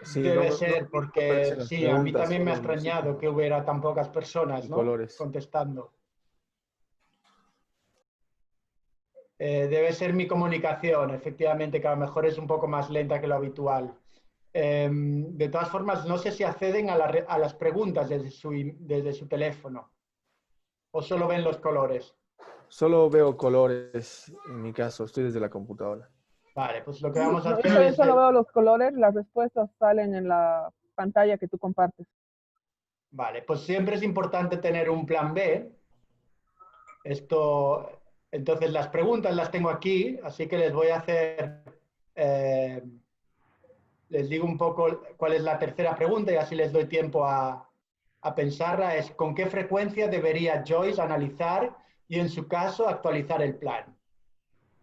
Sí, Debe no ser, porque aparecen las sí, a mí preguntas, también me ha solo extrañado que hubiera tan pocas personas, y ¿no?, colores. contestando. Debe ser mi comunicación, efectivamente, que a lo mejor es un poco más lenta que lo habitual. De todas formas, no sé si acceden a las preguntas desde su teléfono o solo ven los colores. Solo veo colores en mi caso, estoy desde la computadora. Vale, pues lo que vamos a No, yo hacer también es... solo veo los colores, las respuestas salen en la pantalla que tú compartes. Vale, pues siempre es importante tener un plan B. Entonces las preguntas las tengo aquí, así que les voy a hacer... les digo un poco cuál es la tercera pregunta y así les doy tiempo a pensarla. Es ¿con qué frecuencia debería Joyce analizar y en su caso actualizar el plan?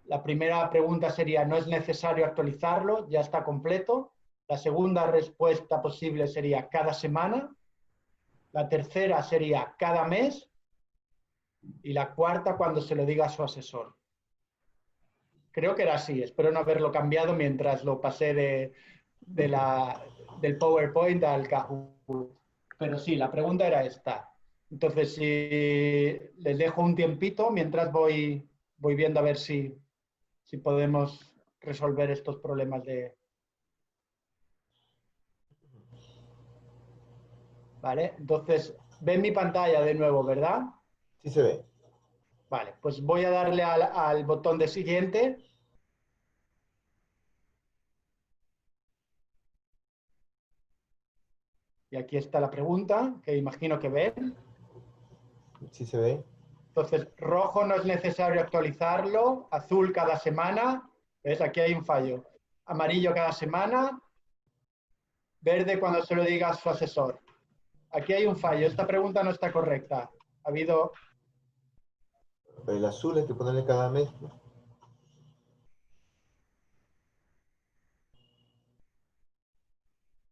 La primera pregunta sería, no es necesario actualizarlo, ya está completo. La segunda respuesta posible sería cada semana. La tercera sería cada mes. Y la cuarta cuando se lo diga a su asesor. Creo que era así, espero no haberlo cambiado mientras lo pasé del PowerPoint al Kahoot. Pero sí, la pregunta era esta. Entonces, si les dejo un tiempito mientras voy viendo a ver si podemos resolver estos problemas de... Vale, entonces, ven mi pantalla de nuevo, ¿verdad? Sí se ve. Vale, pues voy a darle al botón de siguiente. Y aquí está la pregunta, que imagino que ven. Sí se ve. Entonces, rojo no es necesario actualizarlo, azul cada semana, ¿ves? Aquí hay un fallo. Amarillo cada semana, verde cuando se lo diga a su asesor. Aquí hay un fallo, esta pregunta no está correcta. Ha habido... El azul hay que ponerle cada mes.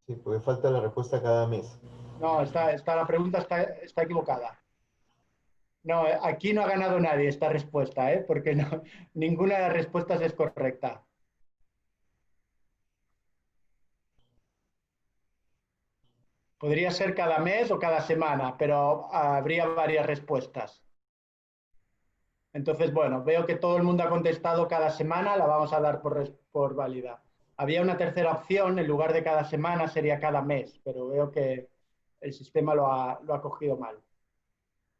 Sí, porque falta la respuesta cada mes. No, la pregunta está equivocada. No, aquí no ha ganado nadie esta respuesta, porque no, ninguna de las respuestas es correcta. Podría ser cada mes o cada semana, pero habría varias respuestas. Entonces, bueno, veo que todo el mundo ha contestado cada semana, la vamos a dar por válida. Había una tercera opción, en lugar de cada semana sería cada mes, pero veo que el sistema lo ha cogido mal.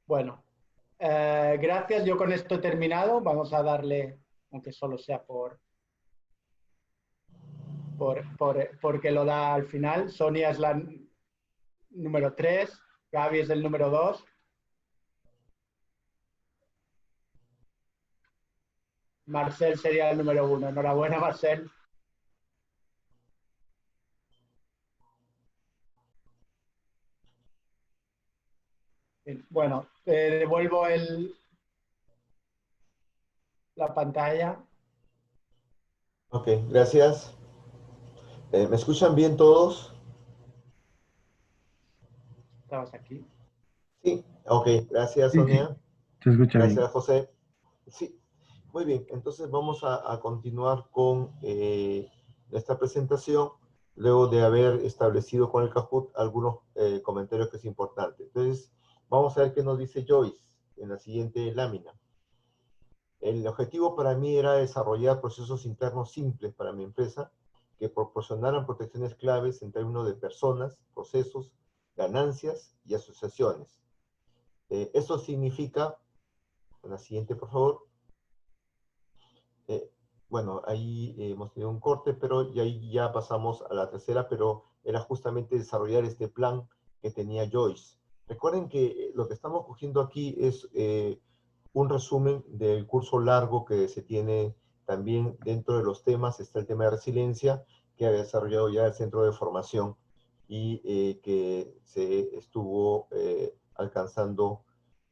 Bueno, gracias, yo con esto he terminado. Vamos a darle, aunque solo sea porque lo da al final. Sonia es la número 3, Gaby es el número 2. Marcel sería el número 1. Enhorabuena, Marcel. Bueno, te devuelvo la pantalla. Ok, gracias. ¿Me escuchan bien todos? Estabas aquí. Sí, ok, gracias Sí, Sonia. se escucha Gracias bien. José. Sí, muy bien, entonces vamos a continuar con esta presentación, luego de haber establecido con el Kahoot algunos comentarios que es importante. Entonces, vamos a ver qué nos dice Joyce en la siguiente lámina. El objetivo para mí era desarrollar procesos internos simples para mi empresa que proporcionaran protecciones claves en términos de personas, procesos, ganancias y asociaciones. Eso significa, en la siguiente por favor, bueno, ahí hemos tenido un corte, pero ahí ya pasamos a la tercera, pero era justamente desarrollar este plan que tenía Joyce. Recuerden que lo que estamos cogiendo aquí es un resumen del curso largo que se tiene también dentro de los temas. Está el tema de resiliencia, que había desarrollado ya el centro de formación y que se estuvo alcanzando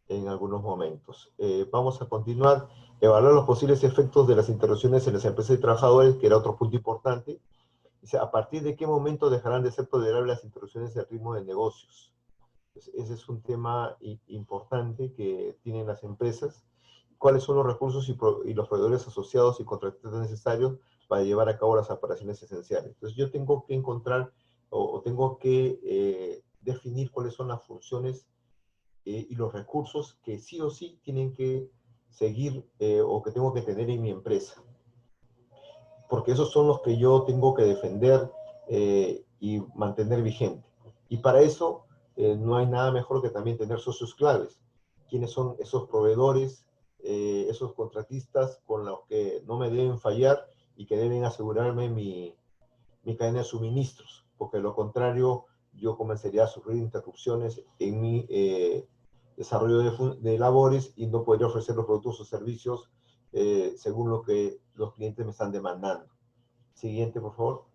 en algunos momentos. Vamos a continuar. Evaluar los posibles efectos de las interrupciones en las empresas y trabajadores, que era otro punto importante. Dice, ¿a partir de qué momento dejarán de ser tolerables las interrupciones del ritmo de negocios? Ese es un tema importante que tienen las empresas. ¿Cuáles son los recursos y los proveedores asociados y contratistas necesarios para llevar a cabo las operaciones esenciales? Entonces yo tengo que encontrar o tengo que definir cuáles son las funciones y los recursos que sí o sí tienen que seguir o que tengo que tener en mi empresa. Porque esos son los que yo tengo que defender y mantener vigente. Y para eso no hay nada mejor que también tener socios claves. ¿Quiénes son esos proveedores, esos contratistas con los que no me deben fallar y que deben asegurarme mi cadena de suministros? Porque de lo contrario, yo comenzaría a sufrir interrupciones en mi desarrollo de labores y no podría ofrecer los productos o servicios según lo que los clientes me están demandando. Siguiente, por favor.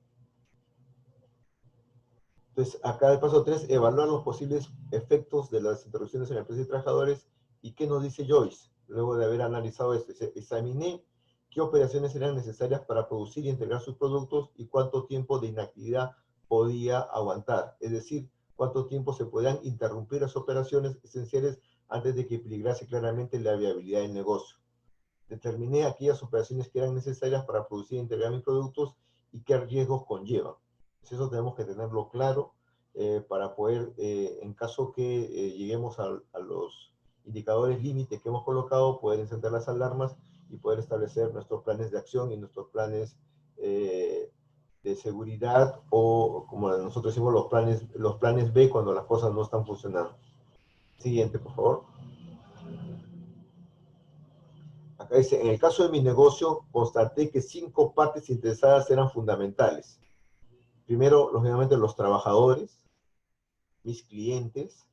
Entonces, acá el paso 3, evaluar los posibles efectos de las interrupciones en la empresa y trabajadores. ¿Y qué nos dice Joyce? Luego de haber analizado esto, dice, examiné qué operaciones eran necesarias para producir y entregar sus productos y cuánto tiempo de inactividad podía aguantar. Es decir, cuánto tiempo se podían interrumpir las operaciones esenciales antes de que peligrase claramente la viabilidad del negocio. Determiné aquellas operaciones que eran necesarias para producir y entregar mis productos y qué riesgos conllevan. Pues eso tenemos que tenerlo claro para poder, en caso que lleguemos a los indicadores límite que hemos colocado, poder encender las alarmas y poder establecer nuestros planes de acción y nuestros planes de seguridad o, como nosotros decimos, los planes B cuando las cosas no están funcionando. Siguiente, por favor. Acá dice, en el caso de mi negocio, constaté que 5 partes interesadas eran fundamentales. Primero, lógicamente, los trabajadores, mis clientes,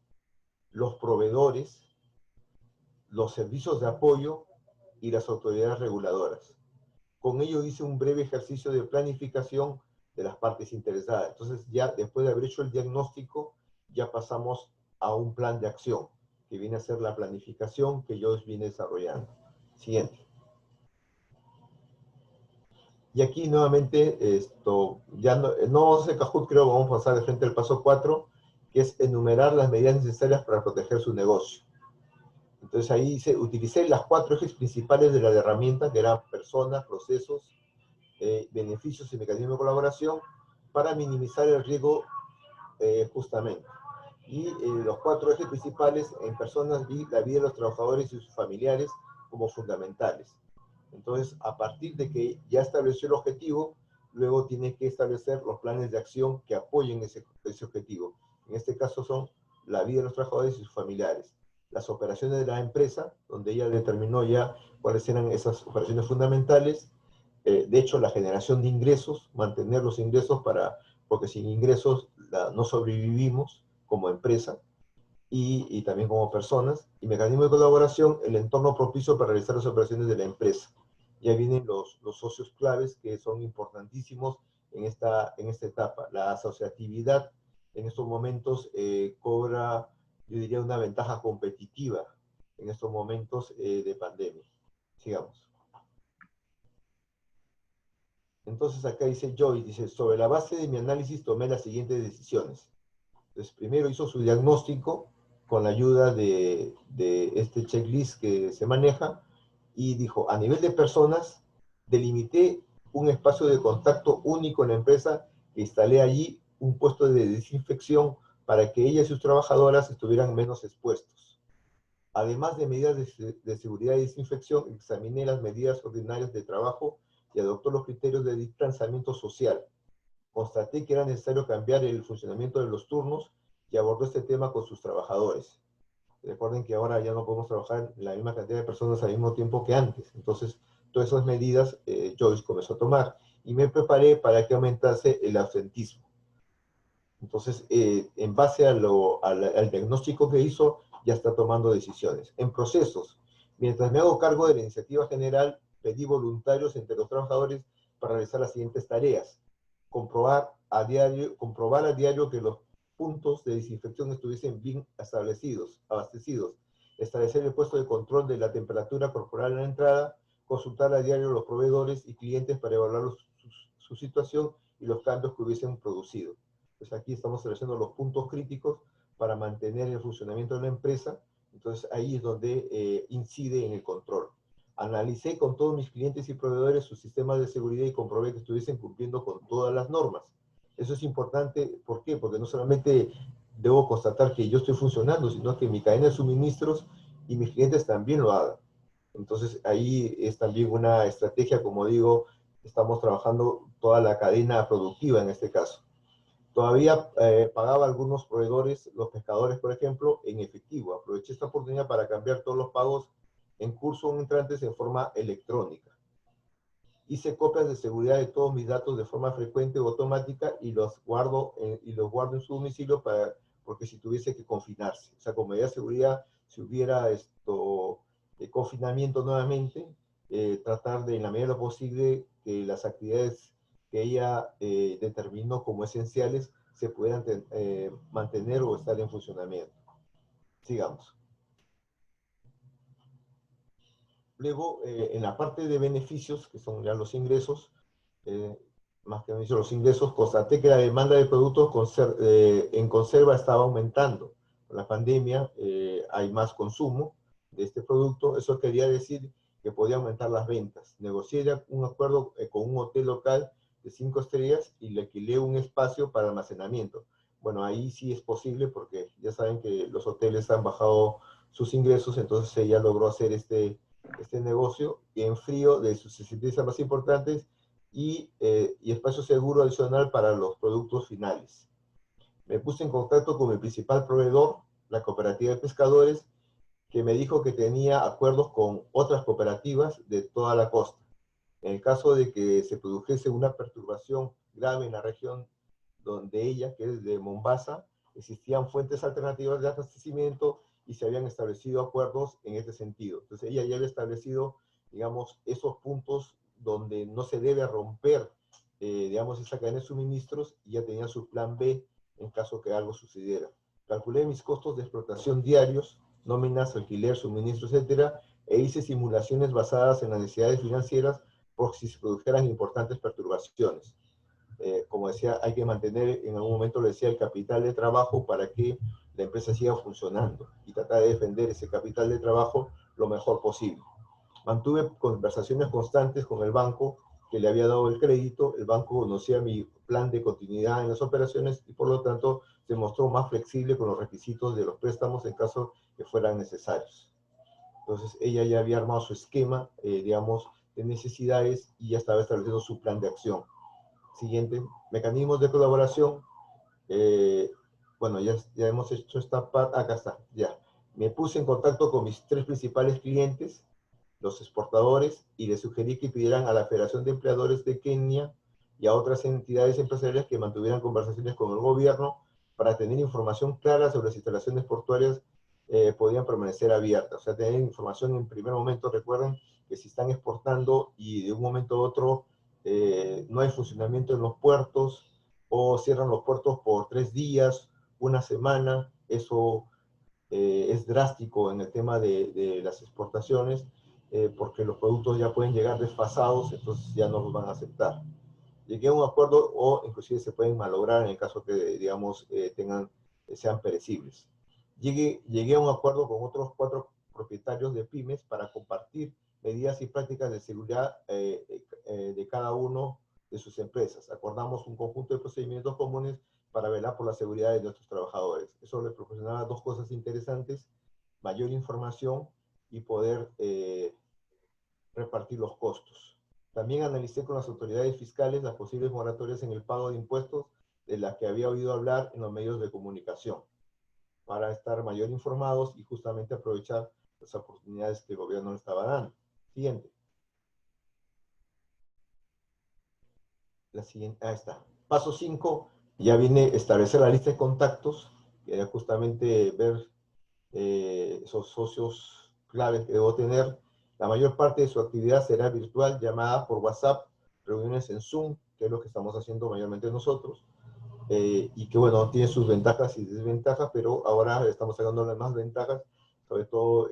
los proveedores, los servicios de apoyo y las autoridades reguladoras. Con ello hice un breve ejercicio de planificación de las partes interesadas. Entonces, ya después de haber hecho el diagnóstico, ya pasamos a un plan de acción, que viene a ser la planificación que yo viene desarrollando. Siguiente. Y aquí nuevamente, esto, ya no vamos a hacer Kahoot, creo que vamos a pasar de frente al paso 4, que es enumerar las medidas necesarias para proteger su negocio. Entonces ahí utilicé las 4 ejes principales de la herramienta, que eran personas, procesos, beneficios y mecanismos de colaboración, para minimizar el riesgo justamente. Y los 4 ejes principales en personas vi la vida de los trabajadores y sus familiares como fundamentales. Entonces, a partir de que ya estableció el objetivo, luego tiene que establecer los planes de acción que apoyen ese objetivo. En este caso son la vida de los trabajadores y sus familiares. Las operaciones de la empresa, donde ella determinó ya cuáles eran esas operaciones fundamentales, de hecho, la generación de ingresos, mantener los ingresos porque sin ingresos no sobrevivimos como empresa y también como personas. Y mecanismo de colaboración, el entorno propicio para realizar las operaciones de la empresa. Ya vienen los socios claves que son importantísimos en esta etapa. La asociatividad en estos momentos cobra, yo diría, una ventaja competitiva en estos momentos de pandemia. Sigamos. Entonces acá dice Joy, dice, sobre la base de mi análisis tomé las siguientes decisiones. Entonces primero hizo su diagnóstico con la ayuda de este checklist que se maneja y dijo, a nivel de personas, delimité un espacio de contacto único en la empresa que instalé allí un puesto de desinfección para que ellas y sus trabajadoras estuvieran menos expuestos. Además de medidas de seguridad y desinfección, examiné las medidas ordinarias de trabajo y adoptó los criterios de distanciamiento social. Constaté que era necesario cambiar el funcionamiento de los turnos y abordó este tema con sus trabajadores. Recuerden que ahora ya no podemos trabajar la misma cantidad de personas al mismo tiempo que antes. Entonces, todas esas medidas Joyce comenzó a tomar y me preparé para que aumentase el absentismo. Entonces, en base al diagnóstico que hizo, ya está tomando decisiones. En procesos, mientras me hago cargo de la iniciativa general, pedí voluntarios entre los trabajadores para realizar las siguientes tareas. Comprobar a diario que los puntos de desinfección estuviesen bien abastecidos, establecer el puesto de control de la temperatura corporal en la entrada, consultar a diario los proveedores y clientes para evaluar su situación y los cambios que hubiesen producido. Pues aquí estamos estableciendo los puntos críticos para mantener el funcionamiento de la empresa. Entonces ahí es donde incide en el control. Analicé con todos mis clientes y proveedores sus sistemas de seguridad y comprobé que estuviesen cumpliendo con todas las normas. Eso es importante, ¿por qué? Porque no solamente debo constatar que yo estoy funcionando, sino que mi cadena de suministros y mis clientes también lo hagan. Entonces ahí es también una estrategia, como digo, estamos trabajando toda la cadena productiva en este caso. Todavía pagaba a algunos proveedores, los pescadores, por ejemplo, en efectivo. Aproveché esta oportunidad para cambiar todos los pagos en curso o entrantes en forma electrónica. Hice copias de seguridad de todos mis datos de forma frecuente o automática y los guardo en su domicilio porque si tuviese que confinarse. O sea, como medida de seguridad, si hubiera confinamiento nuevamente, tratar de, en la medida de lo posible, que las actividades que ella determinó como esenciales se puedan mantener o estar en funcionamiento. Sigamos. Luego, en la parte de beneficios, que son ya los ingresos, más que los ingresos, constaté que la demanda de productos en conserva estaba aumentando. Con la pandemia hay más consumo de este producto. Eso quería decir que podía aumentar las ventas. Negocié un acuerdo con un hotel local de 5 estrellas y le alquilé un espacio para almacenamiento. Bueno, ahí sí es posible porque ya saben que los hoteles han bajado sus ingresos, entonces ella logró hacer este negocio en frío de sus existencias más importantes y espacio seguro adicional para los productos finales. Me puse en contacto con mi principal proveedor, la cooperativa de pescadores, que me dijo que tenía acuerdos con otras cooperativas de toda la costa. En el caso de que se produjese una perturbación grave en la región donde ella, que es de Mombasa, existían fuentes alternativas de abastecimiento y se habían establecido acuerdos en este sentido. Entonces ella ya había establecido, digamos, esos puntos donde no se debe romper, digamos, esa cadena de suministros y ya tenía su plan B en caso que algo sucediera. Calculé mis costos de explotación diarios, nóminas, alquiler, suministro, etcétera, e hice simulaciones basadas en las necesidades financieras por si se produjeran importantes perturbaciones. Como decía, hay que mantener, en algún momento le decía, el capital de trabajo para que la empresa siga funcionando y tratar de defender ese capital de trabajo lo mejor posible. Mantuve conversaciones constantes con el banco que le había dado el crédito. El banco conocía mi plan de continuidad en las operaciones y por lo tanto se mostró más flexible con los requisitos de los préstamos en caso que fueran necesarios. Entonces ella ya había armado su esquema, digamos, de necesidades y ya estaba estableciendo su plan de acción. Siguiente, mecanismos de colaboración. Bueno, ya hemos hecho esta parte. Acá está, ya. Me puse en contacto con mis 3 principales clientes los exportadores, y les sugerí que pidieran a la Federación de Empleadores de Kenia y a otras entidades empresariales que mantuvieran conversaciones con el gobierno para tener información clara sobre las instalaciones portuarias podían permanecer abiertas. O sea, tener información en primer momento. Recuerden que si están exportando y de un momento a otro no hay funcionamiento en los puertos o cierran los puertos por 3 días, una semana, eso es drástico en el tema de las exportaciones, porque los productos ya pueden llegar desfasados, entonces ya no los van a aceptar. Llegué a un acuerdo, o inclusive se pueden malograr en el caso que, digamos, sean perecibles. Llegué a un acuerdo con otros 4 propietarios de pymes para compartir medidas y prácticas de seguridad de cada uno de sus empresas. Acordamos un conjunto de procedimientos comunes para velar por la seguridad de nuestros trabajadores. Eso le proporcionaba 2 cosas interesantes: mayor información y poder repartir los costos. También analicé con las autoridades fiscales las posibles moratorias en el pago de impuestos de las que había oído hablar en los medios de comunicación, para estar mayor informados y justamente aprovechar las oportunidades que el gobierno le estaba dando. Siguiente. La siguiente, ahí está. Paso 5, ya viene establecer la lista de contactos, que era justamente ver esos socios claves que debo tener. La mayor parte de su actividad será virtual, llamadas por WhatsApp, reuniones en Zoom, que es lo que estamos haciendo mayormente nosotros, y que, bueno, tiene sus ventajas y desventajas, pero ahora estamos sacando las más ventajas. Sobre todo,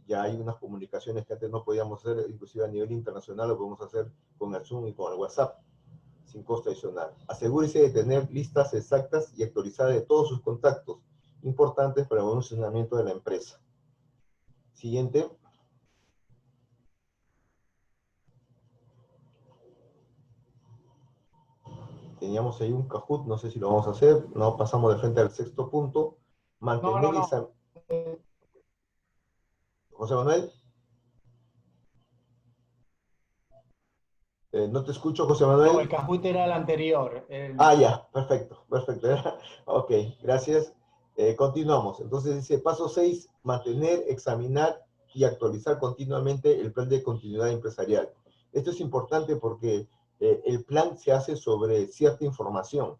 ya hay unas comunicaciones que antes no podíamos hacer, inclusive a nivel internacional, lo podemos hacer con el Zoom y con el WhatsApp, sin costo adicional. Asegúrese de tener listas exactas y actualizadas de todos sus contactos importantes para el buen funcionamiento de la empresa. Siguiente. Teníamos ahí un Kahoot, no sé si lo vamos a hacer. No, pasamos de frente al 6.º punto. Mantener No. José Manuel. No te escucho, José Manuel. No, el Kahoot era el anterior. Ah, ya, perfecto, perfecto. Ok, gracias. Continuamos. Entonces dice, paso 6, mantener, examinar y actualizar continuamente el plan de continuidad empresarial. Esto es importante porque el plan se hace sobre cierta información,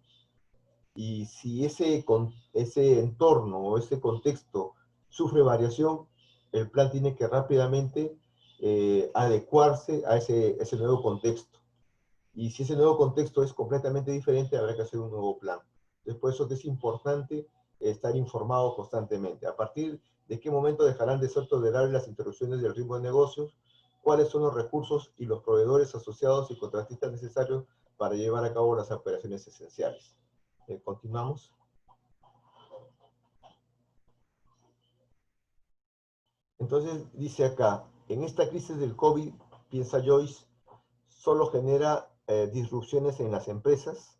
y si ese entorno o ese contexto sufre variación, el plan tiene que rápidamente adecuarse a ese nuevo contexto. Y si ese nuevo contexto es completamente diferente, habrá que hacer un nuevo plan. Entonces, por eso es importante estar informado constantemente. ¿A partir de qué momento dejarán de ser tolerables las interrupciones del ritmo de negocios? ¿Cuáles son los recursos y los proveedores asociados y contratistas necesarios para llevar a cabo las operaciones esenciales? Continuamos. Entonces, dice acá, en esta crisis del COVID, piensa Joyce, solo genera disrupciones en las empresas,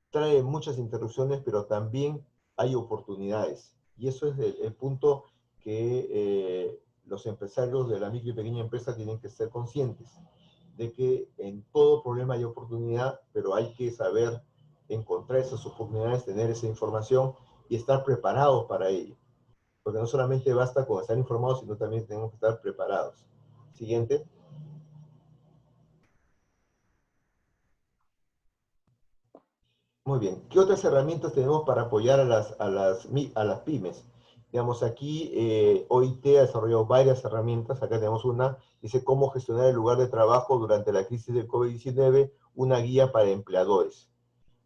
trae muchas interrupciones, pero también hay oportunidades. Y eso es el punto que los empresarios de la micro y pequeña empresa tienen que ser conscientes, de que en todo problema hay oportunidad, pero hay que saber encontrar esas oportunidades, tener esa información y estar preparados para ello. Porque no solamente basta con estar informados, sino también tenemos que estar preparados. Siguiente. Muy bien. ¿Qué otras herramientas tenemos para apoyar a las pymes? Digamos, aquí OIT ha desarrollado varias herramientas. Acá tenemos una, dice cómo gestionar el lugar de trabajo durante la crisis del COVID-19, una guía para empleadores.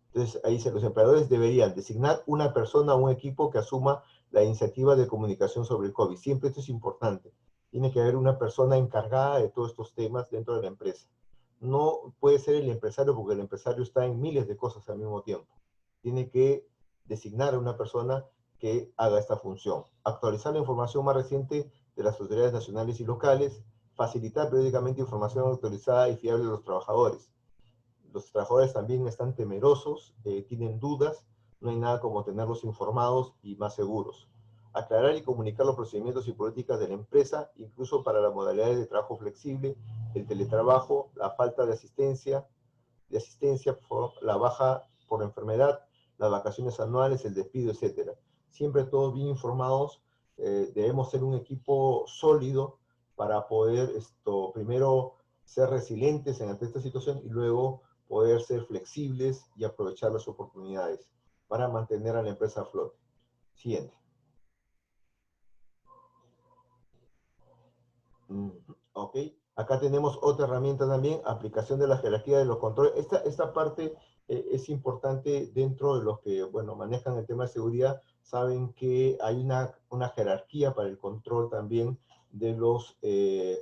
Entonces, ahí dice, los empleadores deberían designar una persona o un equipo que asuma la iniciativa de comunicación sobre el COVID. Siempre esto es importante. Tiene que haber una persona encargada de todos estos temas dentro de la empresa. No puede ser el empresario, porque el empresario está en miles de cosas al mismo tiempo. Tiene que designar a una persona que haga esta función. Actualizar la información más reciente de las autoridades nacionales y locales. Facilitar periódicamente información actualizada y fiable a los trabajadores. Los trabajadores también están temerosos, tienen dudas, no hay nada como tenerlos informados y más seguros. Aclarar y comunicar los procedimientos y políticas de la empresa, incluso para las modalidades de trabajo flexible, el teletrabajo, la falta de asistencia, la baja por enfermedad, las vacaciones anuales, el despido, etc. Siempre todos bien informados. Debemos ser un equipo sólido para poder primero ser resilientes ante esta situación y luego poder ser flexibles y aprovechar las oportunidades para mantener a la empresa a flote. Siguiente. Ok, acá tenemos otra herramienta también, aplicación de la jerarquía de los controles. Esta parte es importante dentro de los que, bueno, manejan el tema de seguridad, saben que hay una jerarquía para el control también de los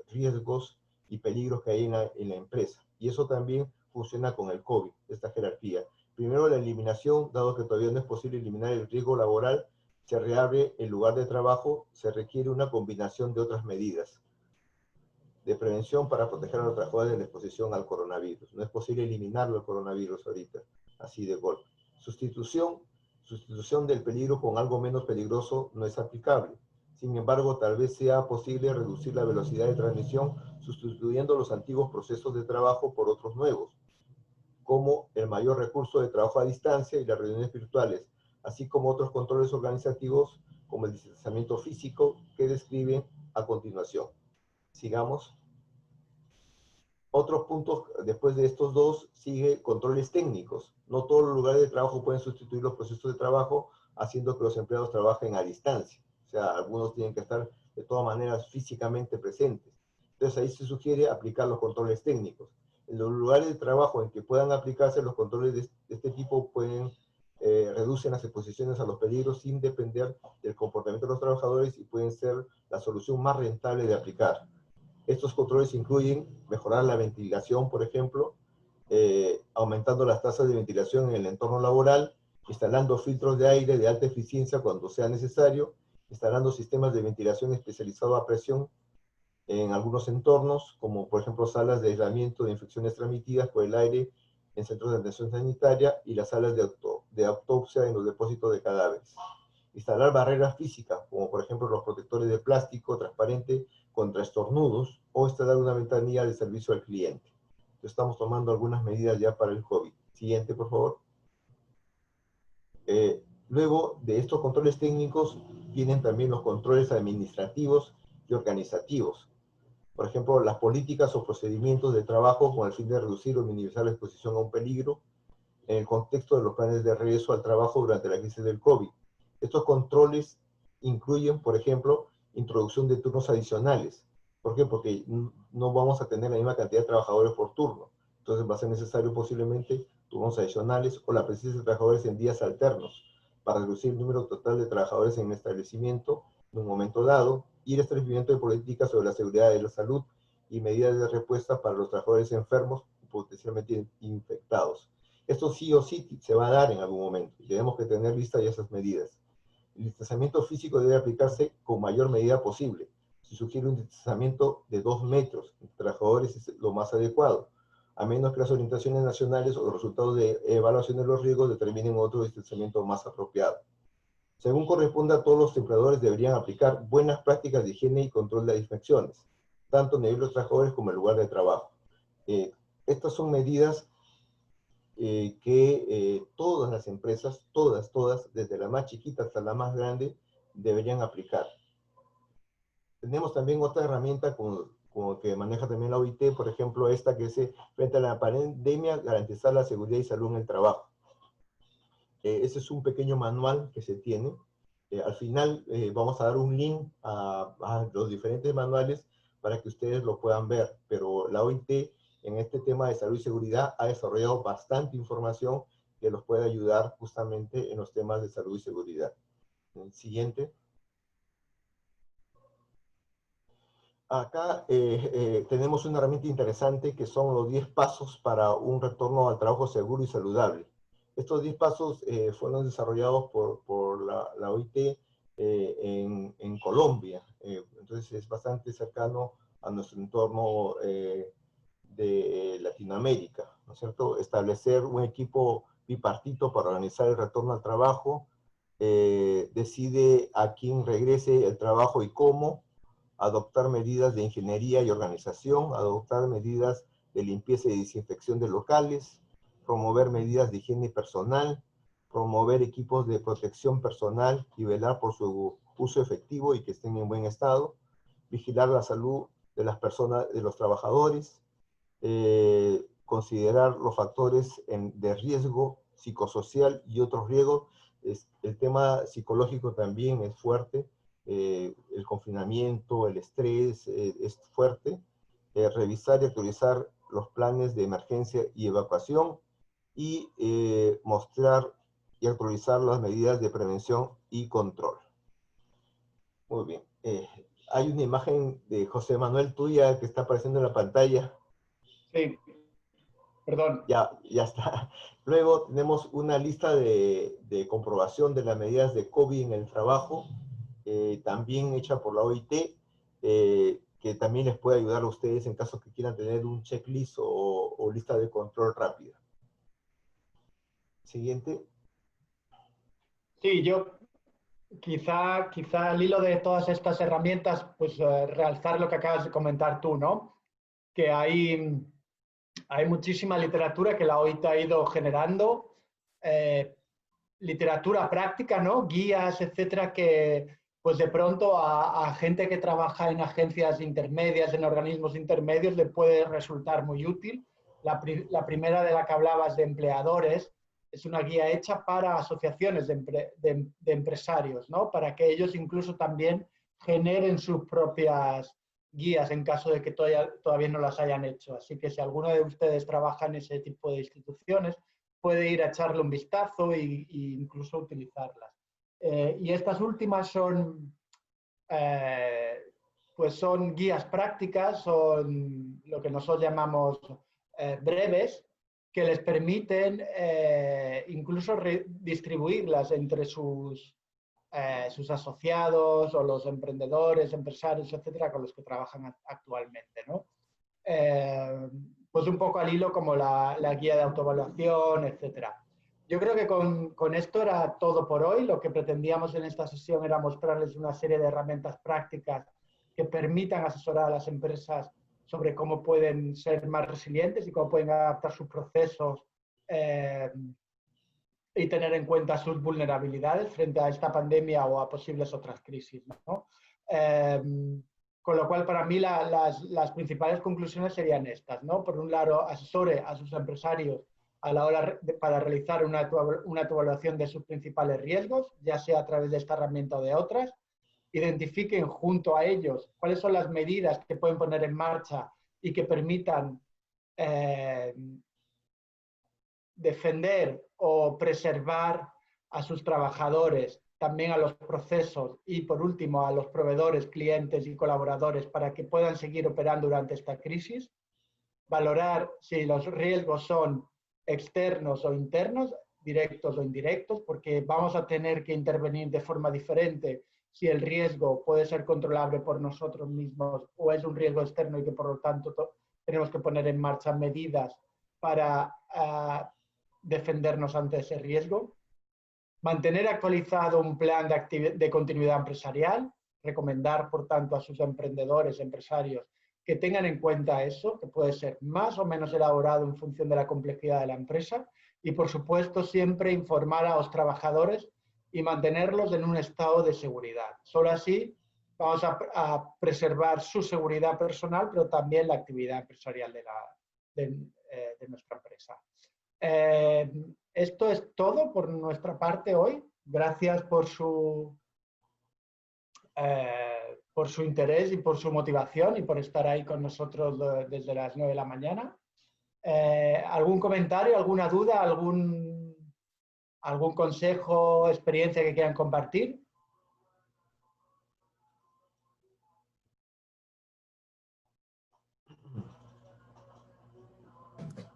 riesgos y peligros que hay en la empresa. Y eso también funciona con el COVID, esta jerarquía. Primero la eliminación, dado que todavía no es posible eliminar el riesgo laboral, se reabre el lugar de trabajo, se requiere una combinación de otras medidas de prevención para proteger a los trabajadores de la exposición al coronavirus. No es posible eliminarlo el coronavirus ahorita, así de golpe. Sustitución del peligro con algo menos peligroso no es aplicable. Sin embargo, tal vez sea posible reducir la velocidad de transmisión sustituyendo los antiguos procesos de trabajo por otros nuevos, como el mayor recurso de trabajo a distancia y las reuniones virtuales, así como otros controles organizativos como el distanciamiento físico que describen a continuación. Sigamos. Otros puntos, después de estos dos, sigue controles técnicos. No todos los lugares de trabajo pueden sustituir los procesos de trabajo, haciendo que los empleados trabajen a distancia. O sea, algunos tienen que estar de todas maneras físicamente presentes. Entonces ahí se sugiere aplicar los controles técnicos. En los lugares de trabajo en que puedan aplicarse los controles de este tipo reducen las exposiciones a los peligros sin depender del comportamiento de los trabajadores y pueden ser la solución más rentable de aplicar. Estos controles incluyen mejorar la ventilación, por ejemplo, aumentando las tasas de ventilación en el entorno laboral, instalando filtros de aire de alta eficiencia cuando sea necesario, instalando sistemas de ventilación especializados a presión en algunos entornos, como por ejemplo salas de aislamiento de infecciones transmitidas por el aire en centros de atención sanitaria y las salas de autopsia en los depósitos de cadáveres. Instalar barreras físicas, como por ejemplo los protectores de plástico transparente contra estornudos, o instalar una ventanilla de servicio al cliente. Estamos tomando algunas medidas ya para el COVID. Siguiente, por favor. Luego de estos controles técnicos, vienen también los controles administrativos y organizativos. Por ejemplo, las políticas o procedimientos de trabajo con el fin de reducir o minimizar la exposición a un peligro en el contexto de los planes de regreso al trabajo durante la crisis del COVID. Estos controles incluyen, por ejemplo, introducción de turnos adicionales. ¿Por qué? Porque no vamos a tener la misma cantidad de trabajadores por turno. Entonces va a ser necesario posiblemente turnos adicionales o la presencia de trabajadores en días alternos para reducir el número total de trabajadores en el establecimiento en un momento dado y el establecimiento de políticas sobre la seguridad de la salud y medidas de respuesta para los trabajadores enfermos y potencialmente infectados. Esto sí o sí se va a dar en algún momento y tenemos que tener listas ya esas medidas. El distanciamiento físico debe aplicarse con mayor medida posible. Se sugiere un distanciamiento de 2 metros entre trabajadores es lo más adecuado, a menos que las orientaciones nacionales o los resultados de evaluación de los riesgos determinen otro distanciamiento más apropiado. Según corresponda, todos los empleadores deberían aplicar buenas prácticas de higiene y control de infecciones, tanto en el de los trabajadores como en el lugar de trabajo. Estas son medidas que todas las empresas, todas, desde la más chiquita hasta la más grande, deberían aplicar. Tenemos también otra herramienta como que maneja también la OIT, por ejemplo, esta que dice, frente a la pandemia, garantizar la seguridad y salud en el trabajo. Ese es un pequeño manual que se tiene. Al final vamos a dar un link a los diferentes manuales para que ustedes lo puedan ver, pero la OIT en este tema de salud y seguridad ha desarrollado bastante información que los puede ayudar justamente en los temas de salud y seguridad. El siguiente. Acá tenemos una herramienta interesante que son los 10 pasos para un retorno al trabajo seguro y saludable. Estos 10 pasos fueron desarrollados por la OIT en Colombia. Entonces es bastante cercano a nuestro entorno de Latinoamérica, ¿no es cierto? Establecer un equipo bipartito para organizar el retorno al trabajo, decide a quién regrese el trabajo y cómo, adoptar medidas de ingeniería y organización, adoptar medidas de limpieza y desinfección de locales, promover medidas de higiene personal, promover equipos de protección personal y velar por su uso efectivo y que estén en buen estado, vigilar la salud de las personas, de los trabajadores, considerar los factores de riesgo psicosocial y otros riesgos. El tema psicológico también es fuerte, el confinamiento, el estrés es fuerte. Revisar y actualizar los planes de emergencia y evacuación y mostrar y actualizar las medidas de prevención y control. Muy bien. Hay una imagen de José Manuel tuya que está apareciendo en la pantalla. Sí, perdón. Ya está. Luego tenemos una lista de comprobación de las medidas de COVID en el trabajo, también hecha por la OIT, que también les puede ayudar a ustedes en caso que quieran tener un checklist o lista de control rápida. Siguiente. Sí, yo quizá al hilo de todas estas herramientas, pues realzar lo que acabas de comentar tú, ¿no? Que hay muchísima literatura que la OIT ha ido generando, literatura práctica, ¿no? Guías, etcétera, que pues de pronto a gente que trabaja en agencias intermedias, en organismos intermedios, le puede resultar muy útil. La primera de la que hablabas de empleadores es una guía hecha para asociaciones de empresarios, ¿no? Para que ellos incluso también generen sus propias guías en caso de que todavía no las hayan hecho. Así que si alguno de ustedes trabaja en ese tipo de instituciones, puede ir a echarle un vistazo e incluso utilizarlas. Y estas últimas son, pues son guías prácticas, son lo que nosotros llamamos breves, que les permiten incluso distribuirlas entre sus asociados o los emprendedores, empresarios, etcétera, con los que trabajan actualmente, ¿no? Pues un poco al hilo como la guía de autoevaluación, etcétera. Yo creo que con esto era todo por hoy. Lo que pretendíamos en esta sesión era mostrarles una serie de herramientas prácticas que permitan asesorar a las empresas sobre cómo pueden ser más resilientes y cómo pueden adaptar sus procesos y tener en cuenta sus vulnerabilidades frente a esta pandemia o a posibles otras crisis, ¿no? Con lo cual, para mí, las principales conclusiones serían estas, ¿no? Por un lado, asesore a sus empresarios a la hora para realizar una autoevaluación de sus principales riesgos, ya sea a través de esta herramienta o de otras. Identifiquen junto a ellos cuáles son las medidas que pueden poner en marcha y que permitan defender o preservar a sus trabajadores, también a los procesos y, por último, a los proveedores, clientes y colaboradores para que puedan seguir operando durante esta crisis. Valorar si los riesgos son externos o internos, directos o indirectos, porque vamos a tener que intervenir de forma diferente si el riesgo puede ser controlable por nosotros mismos o es un riesgo externo y que, por lo tanto, tenemos que poner en marcha medidas para defendernos ante ese riesgo. Mantener actualizado un plan de continuidad empresarial, recomendar, por tanto, a sus emprendedores, empresarios, que tengan en cuenta eso, que puede ser más o menos elaborado en función de la complejidad de la empresa, y, por supuesto, siempre informar a los trabajadores y mantenerlos en un estado de seguridad. Solo así vamos a preservar su seguridad personal, pero también la actividad empresarial de nuestra empresa. Esto es todo por nuestra parte hoy. Gracias por su interés y por su motivación y por estar ahí con nosotros desde las 9 de la mañana. ¿Algún comentario, alguna duda, algún consejo, experiencia que quieran compartir?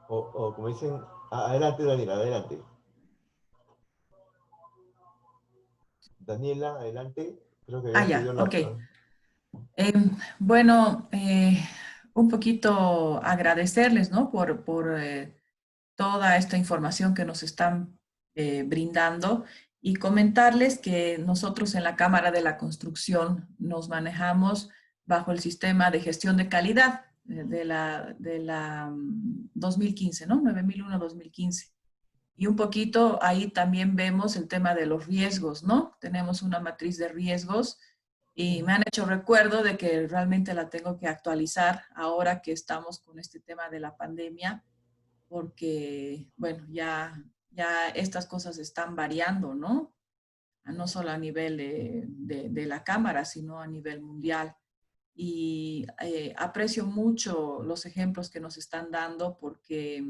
O como dicen, adelante Daniela, adelante. Daniela, adelante. Creo que ya, ok. Bueno, un poquito agradecerles, ¿no? por toda esta información que nos están brindando y comentarles que nosotros en la Cámara de la Construcción nos manejamos bajo el sistema de gestión de calidad de la 2015, ¿no? 9001-2015. Y un poquito ahí también vemos el tema de los riesgos, ¿no? Tenemos una matriz de riesgos Y me han hecho recuerdo de que realmente la tengo que actualizar ahora que estamos con este tema de la pandemia, porque, bueno, ya estas cosas están variando, ¿no? No solo a nivel de la Cámara, sino a nivel mundial. Y aprecio mucho los ejemplos que nos están dando porque,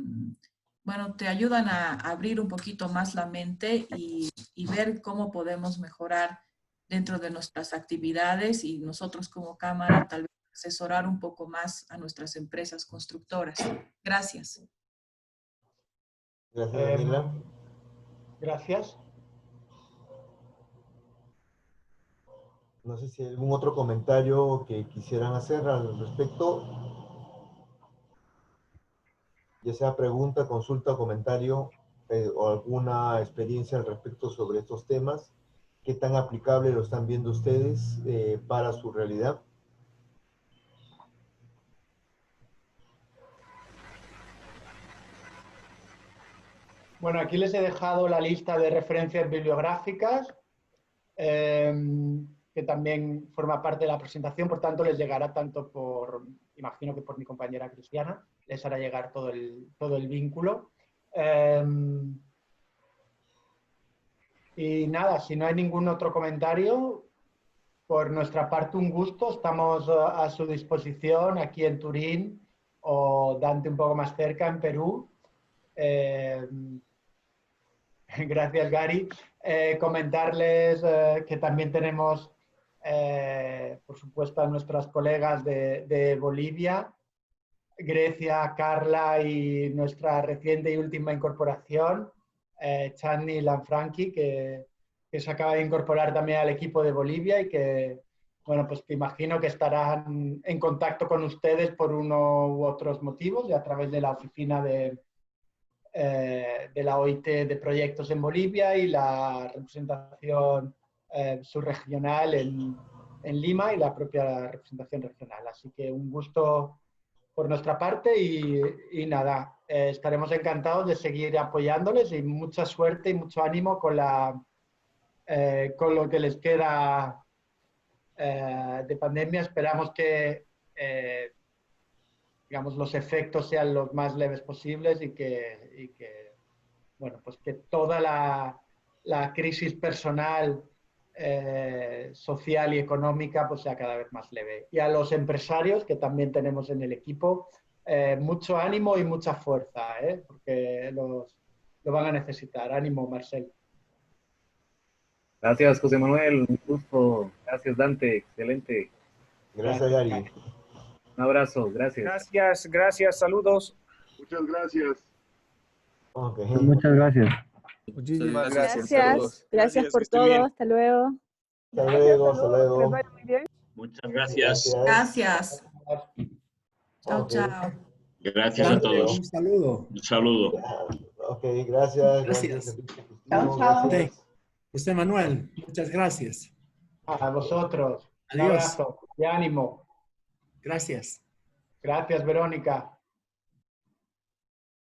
bueno, te ayudan a abrir un poquito más la mente y ver cómo podemos mejorar dentro de nuestras actividades y nosotros como Cámara tal vez asesorar un poco más a nuestras empresas constructoras. Gracias. Gracias, Daniela. Gracias. No sé si hay algún otro comentario que quisieran hacer al respecto. Ya sea pregunta, consulta, comentario o alguna experiencia al respecto sobre estos temas. ¿Qué tan aplicable lo están viendo ustedes para su realidad? Bueno, aquí les he dejado la lista de referencias bibliográficas, que también forma parte de la presentación, por tanto les llegará tanto por, imagino que por mi compañera Cristiana, les hará llegar todo el vínculo. Y nada, si no hay ningún otro comentario, por nuestra parte un gusto, estamos a su disposición aquí en Turín o Dante un poco más cerca en Perú. Gracias, Gary. Comentarles que también tenemos, por supuesto, a nuestras colegas de Bolivia, Grecia, Carla y nuestra reciente y última incorporación, Channy Lanfranchi, que se acaba de incorporar también al equipo de Bolivia y que, bueno, pues que imagino que estarán en contacto con ustedes por uno u otros motivos y a través de la oficina de la OIT de proyectos en Bolivia y la representación subregional en Lima y la propia representación regional. Así que un gusto por nuestra parte y nada, estaremos encantados de seguir apoyándoles y mucha suerte y mucho ánimo con lo que les queda de pandemia. Esperamos que digamos, los efectos sean los más leves posibles y que bueno, pues que toda la crisis personal, social y económica pues sea cada vez más leve. Y a los empresarios que también tenemos en el equipo, mucho ánimo y mucha fuerza, porque lo van a necesitar. Ánimo, Marcel. Gracias, José Manuel, un gusto. Gracias, Dante, excelente. Gracias, Gary. Un abrazo, gracias. Gracias, saludos. Muchas gracias. Okay. Muchas gracias. Muchísimas Gracias. gracias. Gracias por todo. Hasta luego. Hasta luego, hasta luego. Muchas gracias. Gracias. Chao, Ok. chao. Gracias a todos. Un saludo. Un saludo. Ok, gracias. Gracias. Chao, Gracias. José Manuel, muchas gracias. A vosotros. Un Adiós. abrazo y ánimo. Gracias. Gracias, Verónica.